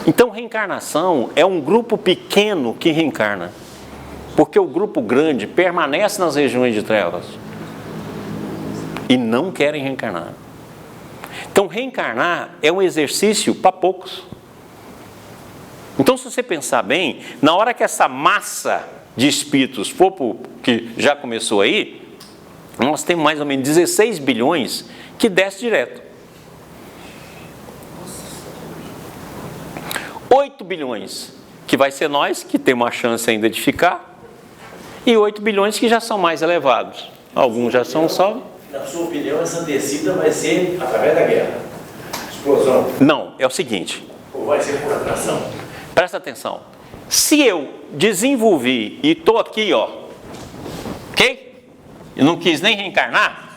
Então, reencarnação é um grupo pequeno que reencarna, porque o grupo grande permanece nas regiões de trevas e não querem reencarnar. Então, reencarnar é um exercício para poucos. Então, se você pensar bem, na hora que essa massa de espíritos for que já começou aí, nós temos mais ou menos 16 bilhões que desce direto. 8 bilhões, que vai ser nós, que temos uma chance ainda de ficar, e 8 bilhões que já são mais elevados. Alguns já são salvos. Na sua opinião, essa descida vai ser através da guerra? Explosão? Não, é o seguinte. Ou vai ser por atração? Presta atenção. Se eu desenvolvi e estou aqui, Ok? E não quis nem reencarnar.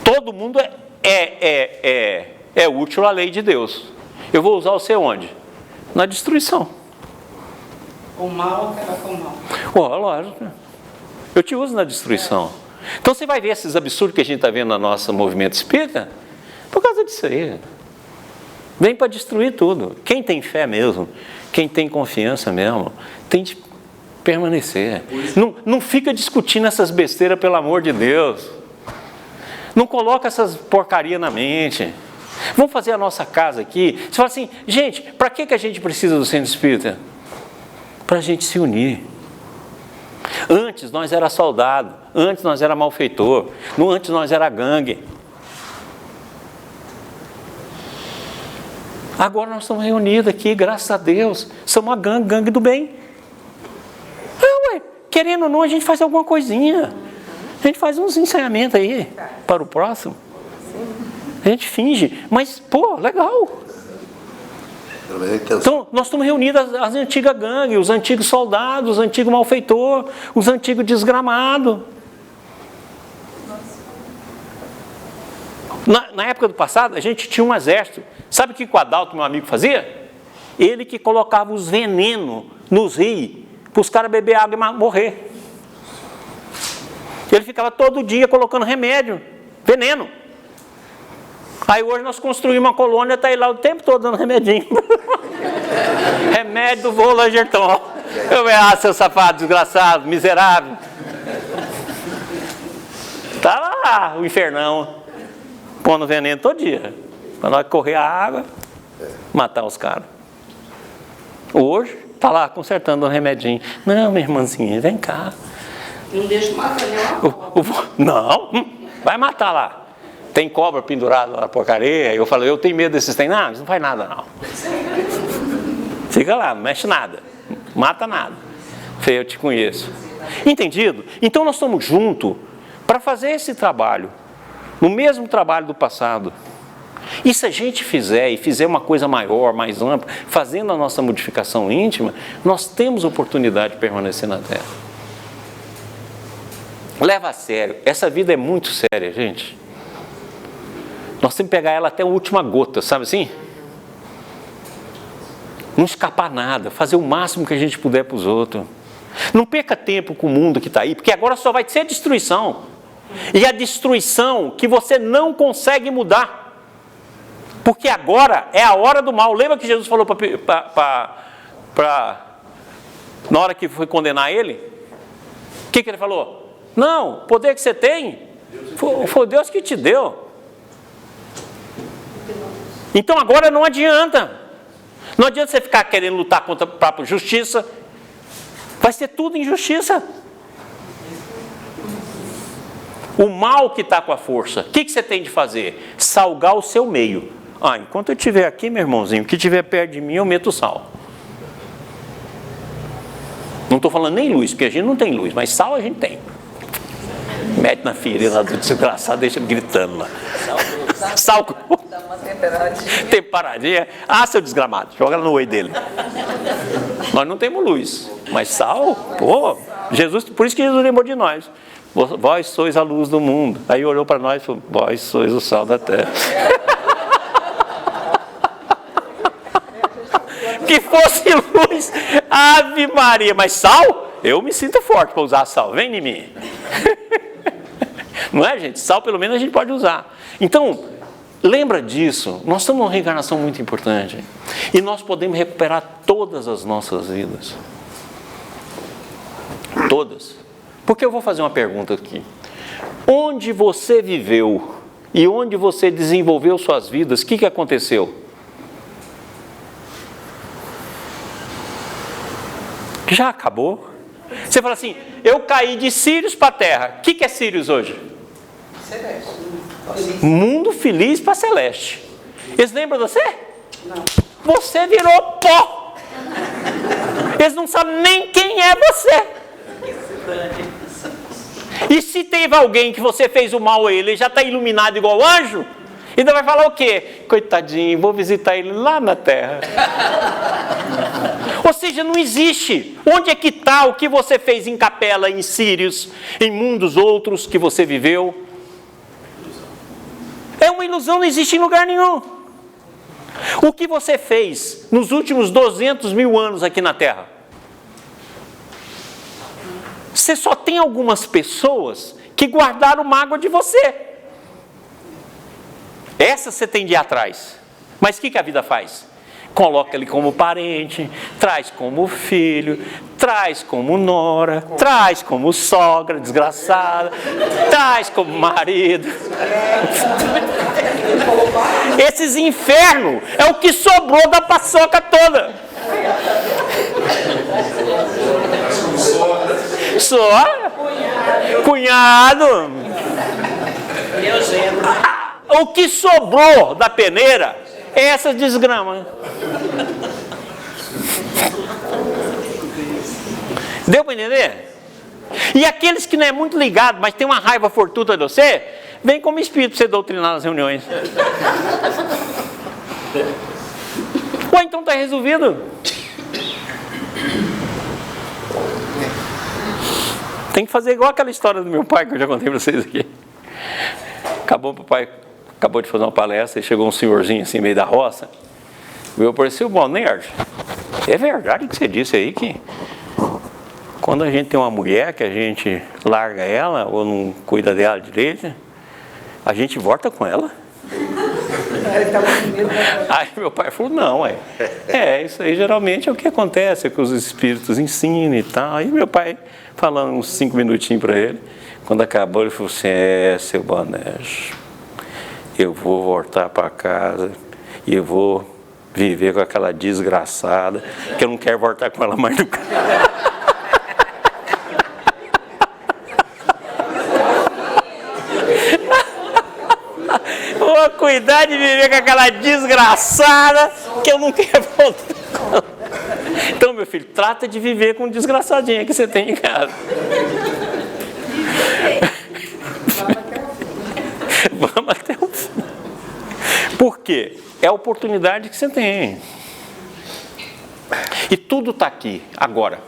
Todo mundo é útil à lei de Deus. Eu vou usar você onde? Na destruição. O mal acaba com o mal. Lógico. Eu te uso na destruição. Então você vai ver esses absurdos que a gente está vendo no nosso movimento espírita por causa disso aí. Vem para destruir tudo. Quem tem fé mesmo, quem tem confiança mesmo, tem de permanecer. Não fica discutindo essas besteiras, pelo amor de Deus. Não coloca essas porcarias na mente. Vamos fazer a nossa casa aqui. Você fala assim, gente, para que a gente precisa do centro espírita? Para a gente se unir. Antes nós era soldado, antes nós era malfeitor, antes nós era gangue. Agora nós estamos reunidos aqui, graças a Deus. Somos uma gangue do bem. Querendo ou não, a gente faz alguma coisinha. A gente faz uns ensaiamentos aí para o próximo. A gente finge, mas, legal. Então, nós estamos reunidos as antigas gangues, os antigos soldados, os antigos malfeitores, os antigos desgramados. Na época do passado, a gente tinha um exército. Sabe o que o Adalto, meu amigo, fazia? Ele que colocava os venenos nos rios para os caras beber água e morrer. Ele ficava todo dia colocando remédio, veneno. Aí hoje nós construímos uma colônia, está aí lá o tempo todo dando remedinho. Remédio do vô Langerton. Seu safado, desgraçado, miserável. Tá lá o infernão, pondo veneno todo dia. Para nós correr a água, matar os caras. Hoje, está lá consertando um remedinho. Não, minha irmãzinha, vem cá. Não deixa matar nenhuma. Não, vai matar lá. Tem cobra pendurada lá na porcaria. Eu falei, eu tenho medo desses tem. Não, isso não faz nada não. Fica lá, não mexe nada. Mata nada. Eu te conheço. Entendido? Então nós estamos juntos para fazer esse trabalho. No mesmo trabalho do passado. E se a gente fizer, e fizer uma coisa maior, mais ampla, fazendo a nossa modificação íntima, nós temos oportunidade de permanecer na Terra. Leva a sério. Essa vida é muito séria, gente. Nós temos que pegar ela até a última gota, sabe assim? Não escapar nada, fazer o máximo que a gente puder para os outros. Não perca tempo com o mundo que está aí, porque agora só vai ser destruição. E a destruição que você não consegue mudar. Porque agora é a hora do mal. Lembra que Jesus falou na hora que foi condenar ele? O que ele falou? Não, o poder que você tem, foi Deus que te deu. Então agora não adianta. Não adianta você ficar querendo lutar contra a própria justiça. Vai ser tudo injustiça. O mal que está com a força, o que você tem de fazer? Salgar o seu meio. Enquanto eu estiver aqui, meu irmãozinho, o que estiver perto de mim, eu meto sal. Não estou falando nem luz, porque a gente não tem luz, mas sal a gente tem. Mete na ferida do desgraçado, deixa ele gritando lá. Sal. Dá uma temperadinha. Temperadinha. Seu desgramado, joga no oi dele. Nós não temos luz, mas sal, Jesus, por isso que Jesus lembrou de nós. Vós sois a luz do mundo. Aí olhou para nós e falou, vós sois o sal da terra. Que fosse luz, Ave Maria, mas sal, eu me sinto forte para usar sal, vem em mim. Não é, gente? Sal pelo menos a gente pode usar. Então, lembra disso, nós estamos numa reencarnação muito importante e nós podemos recuperar todas as nossas vidas. Todas. Porque eu vou fazer uma pergunta aqui. Onde você viveu e onde você desenvolveu suas vidas, o que aconteceu? Já acabou? Você fala assim, eu caí de Sírios para a Terra. O que é Sírios hoje? Celeste. Mundo feliz para Celeste. Eles lembram de você? Não. Você virou pó. Eles não sabem nem quem é você. E se teve alguém que você fez o mal a ele já está iluminado igual anjo, ainda vai falar o quê? Coitadinho, vou visitar ele lá na terra. Ou seja, não existe. Onde é que está o que você fez em Capela, em Sírios, em mundos outros que você viveu? É uma ilusão, não existe em lugar nenhum. O que você fez nos últimos 200 mil anos aqui na Terra? Você só tem algumas pessoas que guardaram mágoa de você. Essa você tem de ir atrás. Mas o que a vida faz? Coloca ele como parente, traz como filho, traz como nora, traz como sogra desgraçada, traz como marido. Esses infernos é o que sobrou da paçoca toda. Só cunhado. O que sobrou da peneira é essa desgrama. Deu para entender? E aqueles que não é muito ligado, mas tem uma raiva fortuita de você, vem como espírito para você doutrinar nas reuniões. Ou então está resolvido. Tem que fazer igual aquela história do meu pai que eu já contei para vocês aqui. O papai acabou de fazer uma palestra e chegou um senhorzinho assim, meio da roça. Veio aparecer o Bonner. É verdade o que você disse aí, que quando a gente tem uma mulher que a gente larga ela ou não cuida dela direito, a gente volta com ela? Aí meu pai falou, não, isso aí geralmente é o que acontece, é que os espíritos ensinam e tal. Aí meu pai, falando uns 5 minutinhos para ele, quando acabou ele falou assim, seu Bonner, eu vou voltar para casa e eu vou viver com aquela desgraçada, que eu não quero voltar com ela mais nunca. Vou cuidar de viver com aquela desgraçada, que eu não quero voltar. Então, meu filho, trata de viver com o desgraçadinho que você tem em casa. Vamos até o fim. Por quê? É a oportunidade que você tem. E tudo está aqui, agora.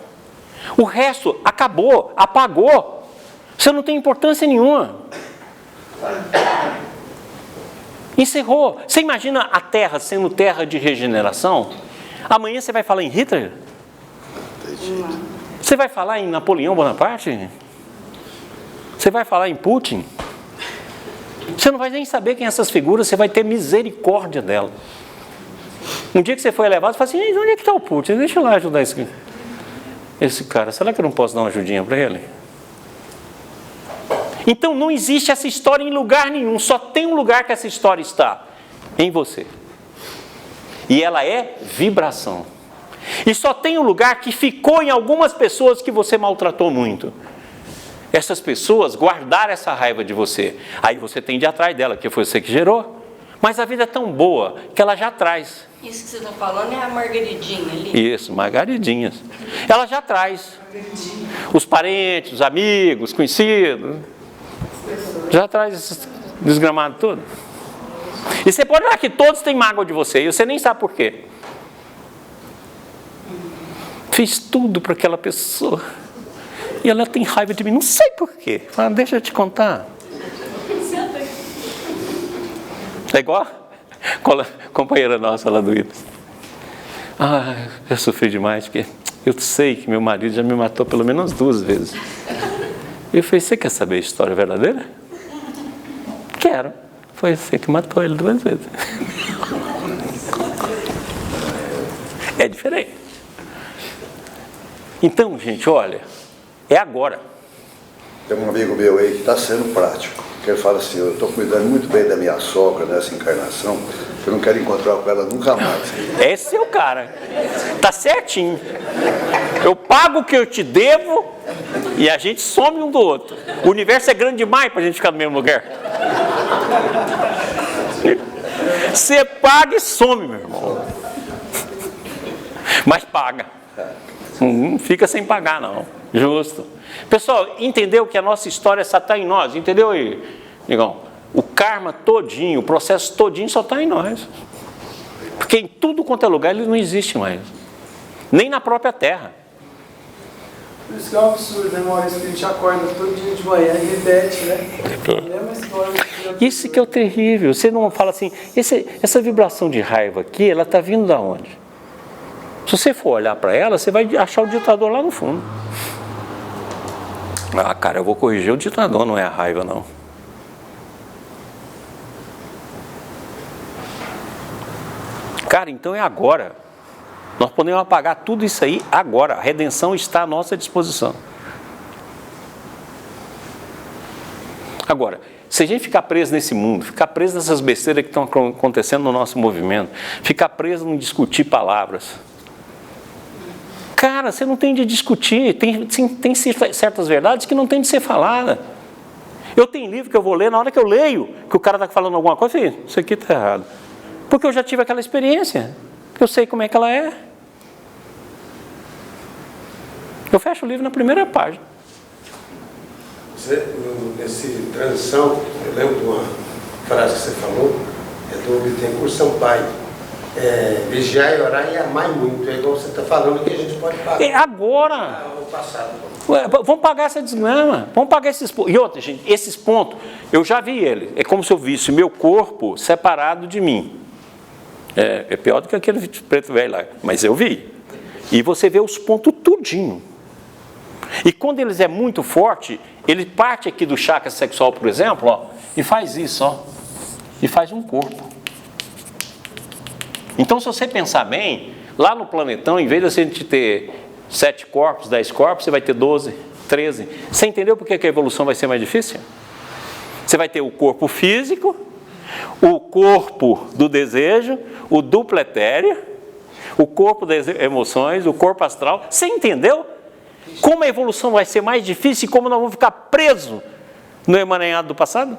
O resto acabou, apagou. Você não tem importância nenhuma. Encerrou. Você imagina a Terra sendo terra de regeneração? Amanhã você vai falar em Hitler? Você vai falar em Napoleão Bonaparte? Você vai falar em Putin? Você não vai nem saber quem são essas figuras, você vai ter misericórdia dela. Um dia que você foi elevado, você fala assim, onde é que está o Putin? Deixa eu lá ajudar esse cara. Será que eu não posso dar uma ajudinha para ele? Então não existe essa história em lugar nenhum, só tem um lugar que essa história está, em você. E ela é vibração. E só tem um lugar que ficou em algumas pessoas que você maltratou muito. Essas pessoas guardaram essa raiva de você. Aí você tem de ir atrás dela, que foi você que gerou. Mas a vida é tão boa que ela já traz. Isso que você está falando é a Margaridinha ali? Isso, Margaridinhas. Ela já traz. Os parentes, os amigos, conhecidos. Já traz esses desgramados tudo. E você pode olhar que todos têm mágoa de você e você nem sabe por quê. Fiz tudo para aquela pessoa e ela tem raiva de mim, não sei por quê. Fala, deixa eu te contar. É igual a companheira nossa lá do Ibis. Eu sofri demais, porque eu sei que meu marido já me matou pelo menos 2 vezes. Eu falei, você quer saber a história verdadeira? Quero. Foi você que matou ele 2 vezes. É diferente. Então, gente, olha, é agora. Tem um amigo meu aí que está sendo prático. Que ele fala assim, eu estou cuidando muito bem da minha sogra nessa encarnação, eu não quero encontrar com ela nunca mais. Esse é o cara. Tá certinho. Eu pago o que eu te devo e a gente some um do outro. O universo é grande demais para a gente ficar no mesmo lugar. Você paga e some, meu irmão. Mas paga. Não fica sem pagar, não. Justo. Pessoal, entendeu que a nossa história só está em nós? Entendeu aí, Negão? O karma todinho, o processo todinho só está em nós. Porque em tudo quanto é lugar ele não existe mais. nem na própria terra. Por isso que é um absurdo, né, Maurício? Que a gente acorda todo dia de manhã e repete, né? A mesma história. Isso que é o terrível. Você não fala assim, essa vibração de raiva aqui, ela está vindo da onde? Se você for olhar para ela, você vai achar o ditador lá no fundo. Ah, cara, eu vou corrigir o ditador, não é a raiva, não. Cara, então é agora. Nós podemos apagar tudo isso aí agora. A redenção está à nossa disposição. Agora, se a gente ficar preso nesse mundo, ficar preso nessas besteiras que estão acontecendo no nosso movimento, ficar preso em discutir palavras, cara, você não tem de discutir. Tem certas verdades que não tem de ser falada. Eu tenho livro que eu vou ler, na hora que eu leio, que o cara está falando alguma coisa, eu falo, isso aqui está errado. Porque eu já tive aquela experiência. Eu sei como é que ela é. Eu fecho o livro na primeira página. Você, nesse transição, eu lembro de uma frase que você falou, é do Bittencourt Sampaio. Vigiar e orar e amar muito. É igual você está falando que a gente pode pagar. É agora. O passado. Vamos pagar essa desgrama. Vamos pagar esses pontos. E outra, gente, esses pontos, eu já vi ele. É como se eu visse meu corpo separado de mim. É pior do que aquele preto velho lá. Mas eu vi. E você vê os pontos tudinho. E quando eles é muito forte, ele parte aqui do chakra sexual, por exemplo, ó, e faz isso, ó, e faz um corpo. Então, se você pensar bem, lá no planetão, em vez de a gente ter 7 corpos, 10 corpos, você vai ter 12, 13. Você entendeu por que a evolução vai ser mais difícil? Você vai ter o corpo físico, o corpo do desejo, o duplo etéreo, o corpo das emoções, o corpo astral. Você entendeu? Como a evolução vai ser mais difícil e como nós vamos ficar presos no emaranhado do passado?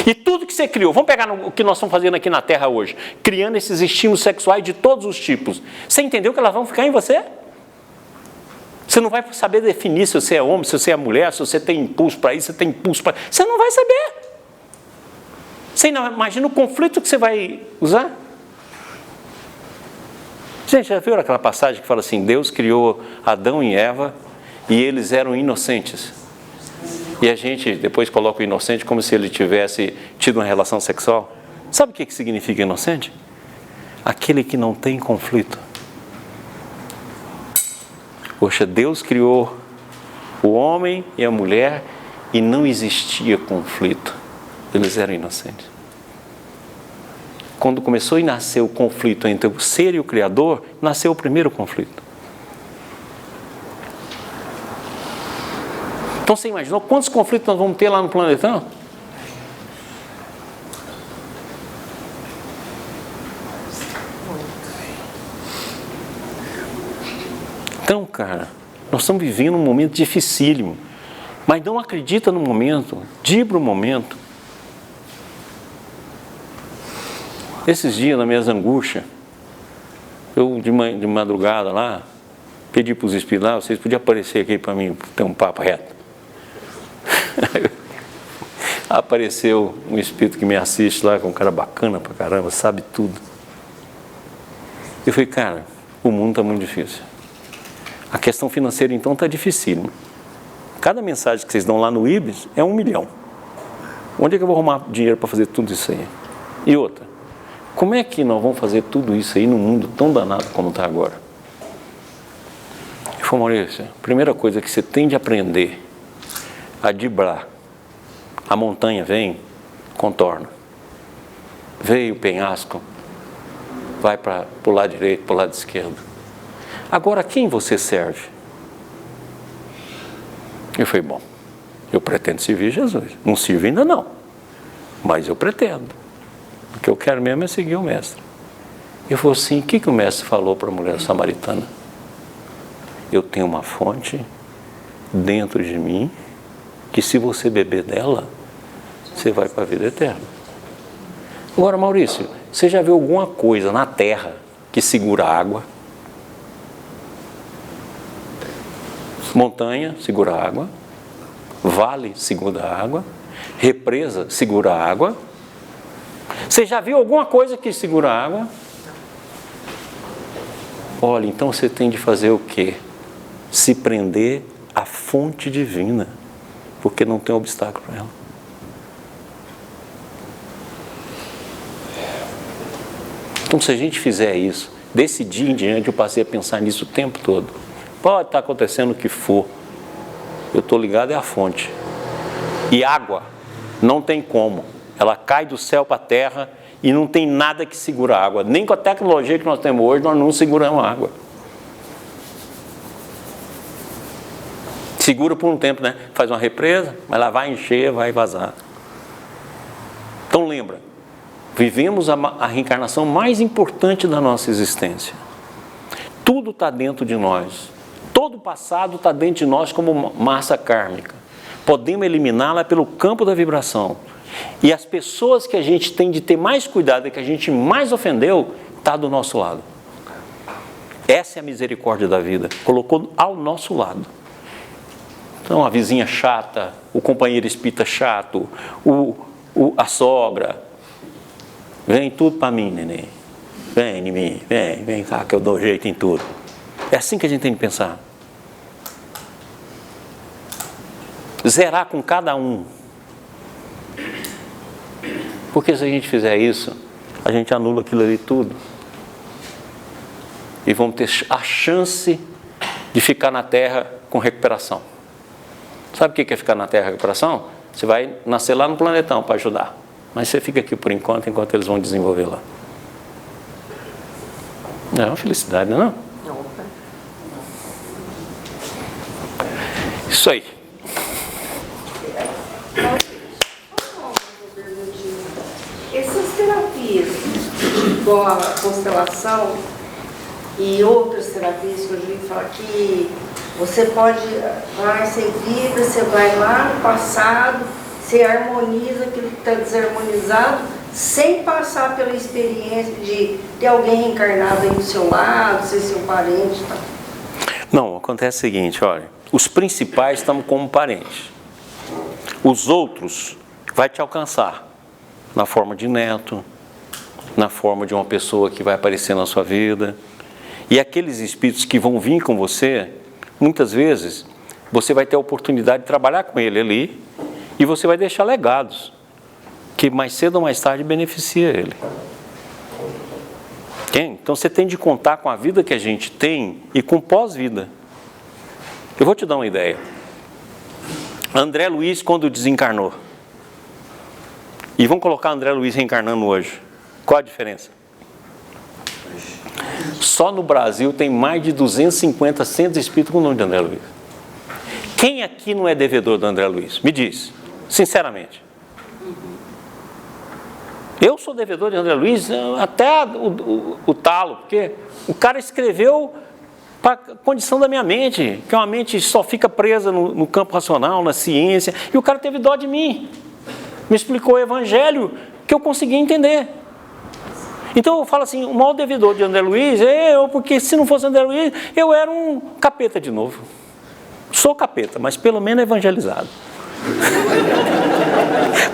E tudo que você criou, vamos pegar o que nós estamos fazendo aqui na Terra hoje, criando esses estímulos sexuais de todos os tipos. Você entendeu que elas vão ficar em você? Você não vai saber definir se você é homem, se você é mulher, se você tem impulso para isso, se você tem impulso para... Você não vai saber. Você não imagina o conflito que você vai usar? Gente, já viu aquela passagem que fala assim, Deus criou Adão e Eva e eles eram inocentes. E a gente depois coloca o inocente como se ele tivesse tido uma relação sexual. Sabe o que significa inocente? Aquele que não tem conflito. Poxa, Deus criou o homem e a mulher e não existia conflito. Eles eram inocentes. Quando começou a nascer o conflito entre o ser e o Criador, nasceu o primeiro conflito. Então você imaginou quantos conflitos nós vamos ter lá no planetão? Então, cara, nós estamos vivendo um momento dificílimo, mas não acredita no momento, dibra o momento. Esses dias, nas minhas angústias, eu de madrugada lá, pedi para os espíritos lá, vocês podiam aparecer aqui para mim, ter um papo reto. Apareceu um espírito que me assiste lá, que é um cara bacana pra caramba, sabe tudo. Eu falei, cara, o mundo está muito difícil. A questão financeira, então, está dificílima. Cada mensagem que vocês dão lá no Ibis é 1 milhão. Onde é que eu vou arrumar dinheiro para fazer tudo isso aí? E outra, como é que nós vamos fazer tudo isso aí num mundo tão danado como está agora? Eu falei, Maurício, a primeira coisa que você tem de aprender a driblar. A montanha vem, contorna. Veio o penhasco, vai para o lado direito, para o lado esquerdo. Agora, quem você serve? Eu falei, bom, eu pretendo servir Jesus. Não sirvo ainda não, mas eu pretendo. O que eu quero mesmo é seguir o mestre. Eu falei assim, o que o mestre falou para a mulher samaritana? Eu tenho uma fonte dentro de mim, que se você beber dela, você vai para a vida eterna. Agora, Maurício, você já viu alguma coisa na terra que segura a água? Montanha segura a água, Vale segura a água, represa segura a água. Você já viu alguma coisa que segura a água? Olha, então você tem de fazer o quê? Se prender à fonte divina, porque não tem obstáculo para ela. Então, se a gente fizer isso, desse dia em diante eu passei a pensar nisso o tempo todo. Pode estar acontecendo o que for, eu estou ligado à fonte. E água, não tem como. Ela cai do céu para a terra e não tem nada que segura a água. Nem com a tecnologia que nós temos hoje, nós não seguramos a água. Segura por um tempo, né? Faz uma represa, mas ela vai encher, vai vazar. Então lembra, vivemos a reencarnação mais importante da nossa existência. Tudo está dentro de nós. Todo o passado está dentro de nós como massa kármica. Podemos eliminá-la pelo campo da vibração. E as pessoas que a gente tem de ter mais cuidado e que a gente mais ofendeu, está do nosso lado. Essa é a misericórdia da vida. Colocou ao nosso lado. Então a vizinha chata, o companheiro espírita chato, a sogra. Vem tudo para mim, neném. Vem em mim, vem cá que eu dou jeito em tudo. É assim que a gente tem que pensar. Zerar com cada um. Porque se a gente fizer isso, a gente anula aquilo ali tudo. E vamos ter a chance de ficar na Terra com recuperação. Sabe o que é ficar na Terra com recuperação? Você vai nascer lá no planetão para ajudar. Mas você fica aqui por enquanto eles vão desenvolver lá. É uma felicidade, não é? Isso aí. Essas terapias, igual a constelação e outras terapias que eu já ouvi falar que você pode, você vibra, você vai lá no passado, você harmoniza aquilo que está desarmonizado, sem passar pela experiência de ter alguém reencarnado aí do seu lado, ser seu parente. Tá? Não, acontece o seguinte, olha, os principais estão como parentes. Os outros vai te alcançar na forma de neto, na forma de uma pessoa que vai aparecer na sua vida. E aqueles espíritos que vão vir com você, muitas vezes, você vai ter a oportunidade de trabalhar com ele ali e você vai deixar legados, que mais cedo ou mais tarde beneficia ele. Então você tem de contar com a vida que a gente tem e com pós-vida. Eu vou te dar uma ideia. André Luiz, quando desencarnou, e vamos colocar André Luiz reencarnando hoje, qual a diferença? Só no Brasil tem mais de 250 centros espíritas com o nome de André Luiz. Quem aqui não é devedor do André Luiz? Me diz, sinceramente. Eu sou devedor de André Luiz até o talo, porque o cara escreveu para a condição da minha mente, que é uma mente que só fica presa no campo racional, na ciência, e o cara teve dó de mim. Me explicou o evangelho que eu consegui entender. Então eu falo assim, o maior devedor de André Luiz é eu, porque se não fosse André Luiz, eu era um capeta de novo. Sou capeta, mas pelo menos evangelizado.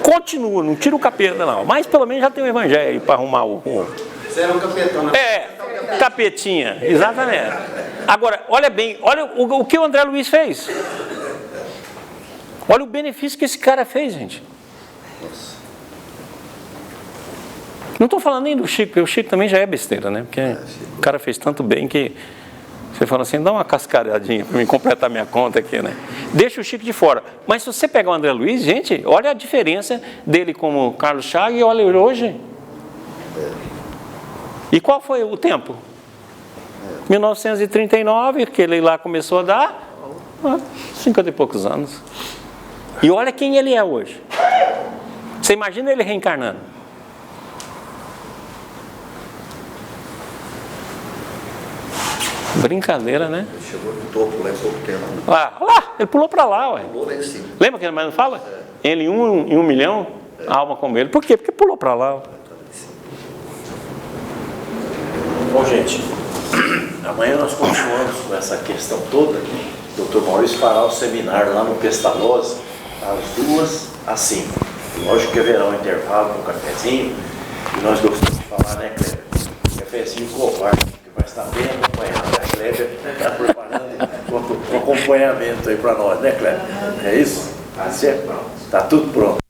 Continua, não tira o capeta não, mas pelo menos já tem o evangelho para arrumar o... Você era um capetão, né? É, capetinha, exatamente. Agora, olha bem, olha o que o André Luiz fez. Olha o benefício que esse cara fez, gente. Não estou falando nem do Chico, porque o Chico também já é besteira, né? Porque o cara fez tanto bem que você fala assim, dá uma cascadinha para me completar minha conta aqui, né? Deixa o Chico de fora. Mas se você pegar o André Luiz, gente, olha a diferença dele como Carlos Chagas e olha hoje. E qual foi o tempo? 1939, que ele lá começou a dar 50 e poucos anos. E olha quem ele é hoje. Você imagina ele reencarnando. Brincadeira, né? Ele chegou no topo lá em pouco tempo. Lá, ele pulou para lá, ué. Pulou lá em cima. Lembra que ele mais não fala? Ele em 1 milhão, a alma como ele. Por quê? Porque pulou para lá. Bom, gente, amanhã nós continuamos com essa questão toda. O Dr. Maurício fará o seminário lá no Pestalozzi, das 2 às 5. Lógico que haverá um intervalo com um cafezinho, e nós gostamos de falar, né, Kleber? Cafezinho covarde, que vai estar bem acompanhado. A Kleber está preparando o acompanhamento aí para nós, né, Kleber? É isso? Tá certo? Tá tudo pronto.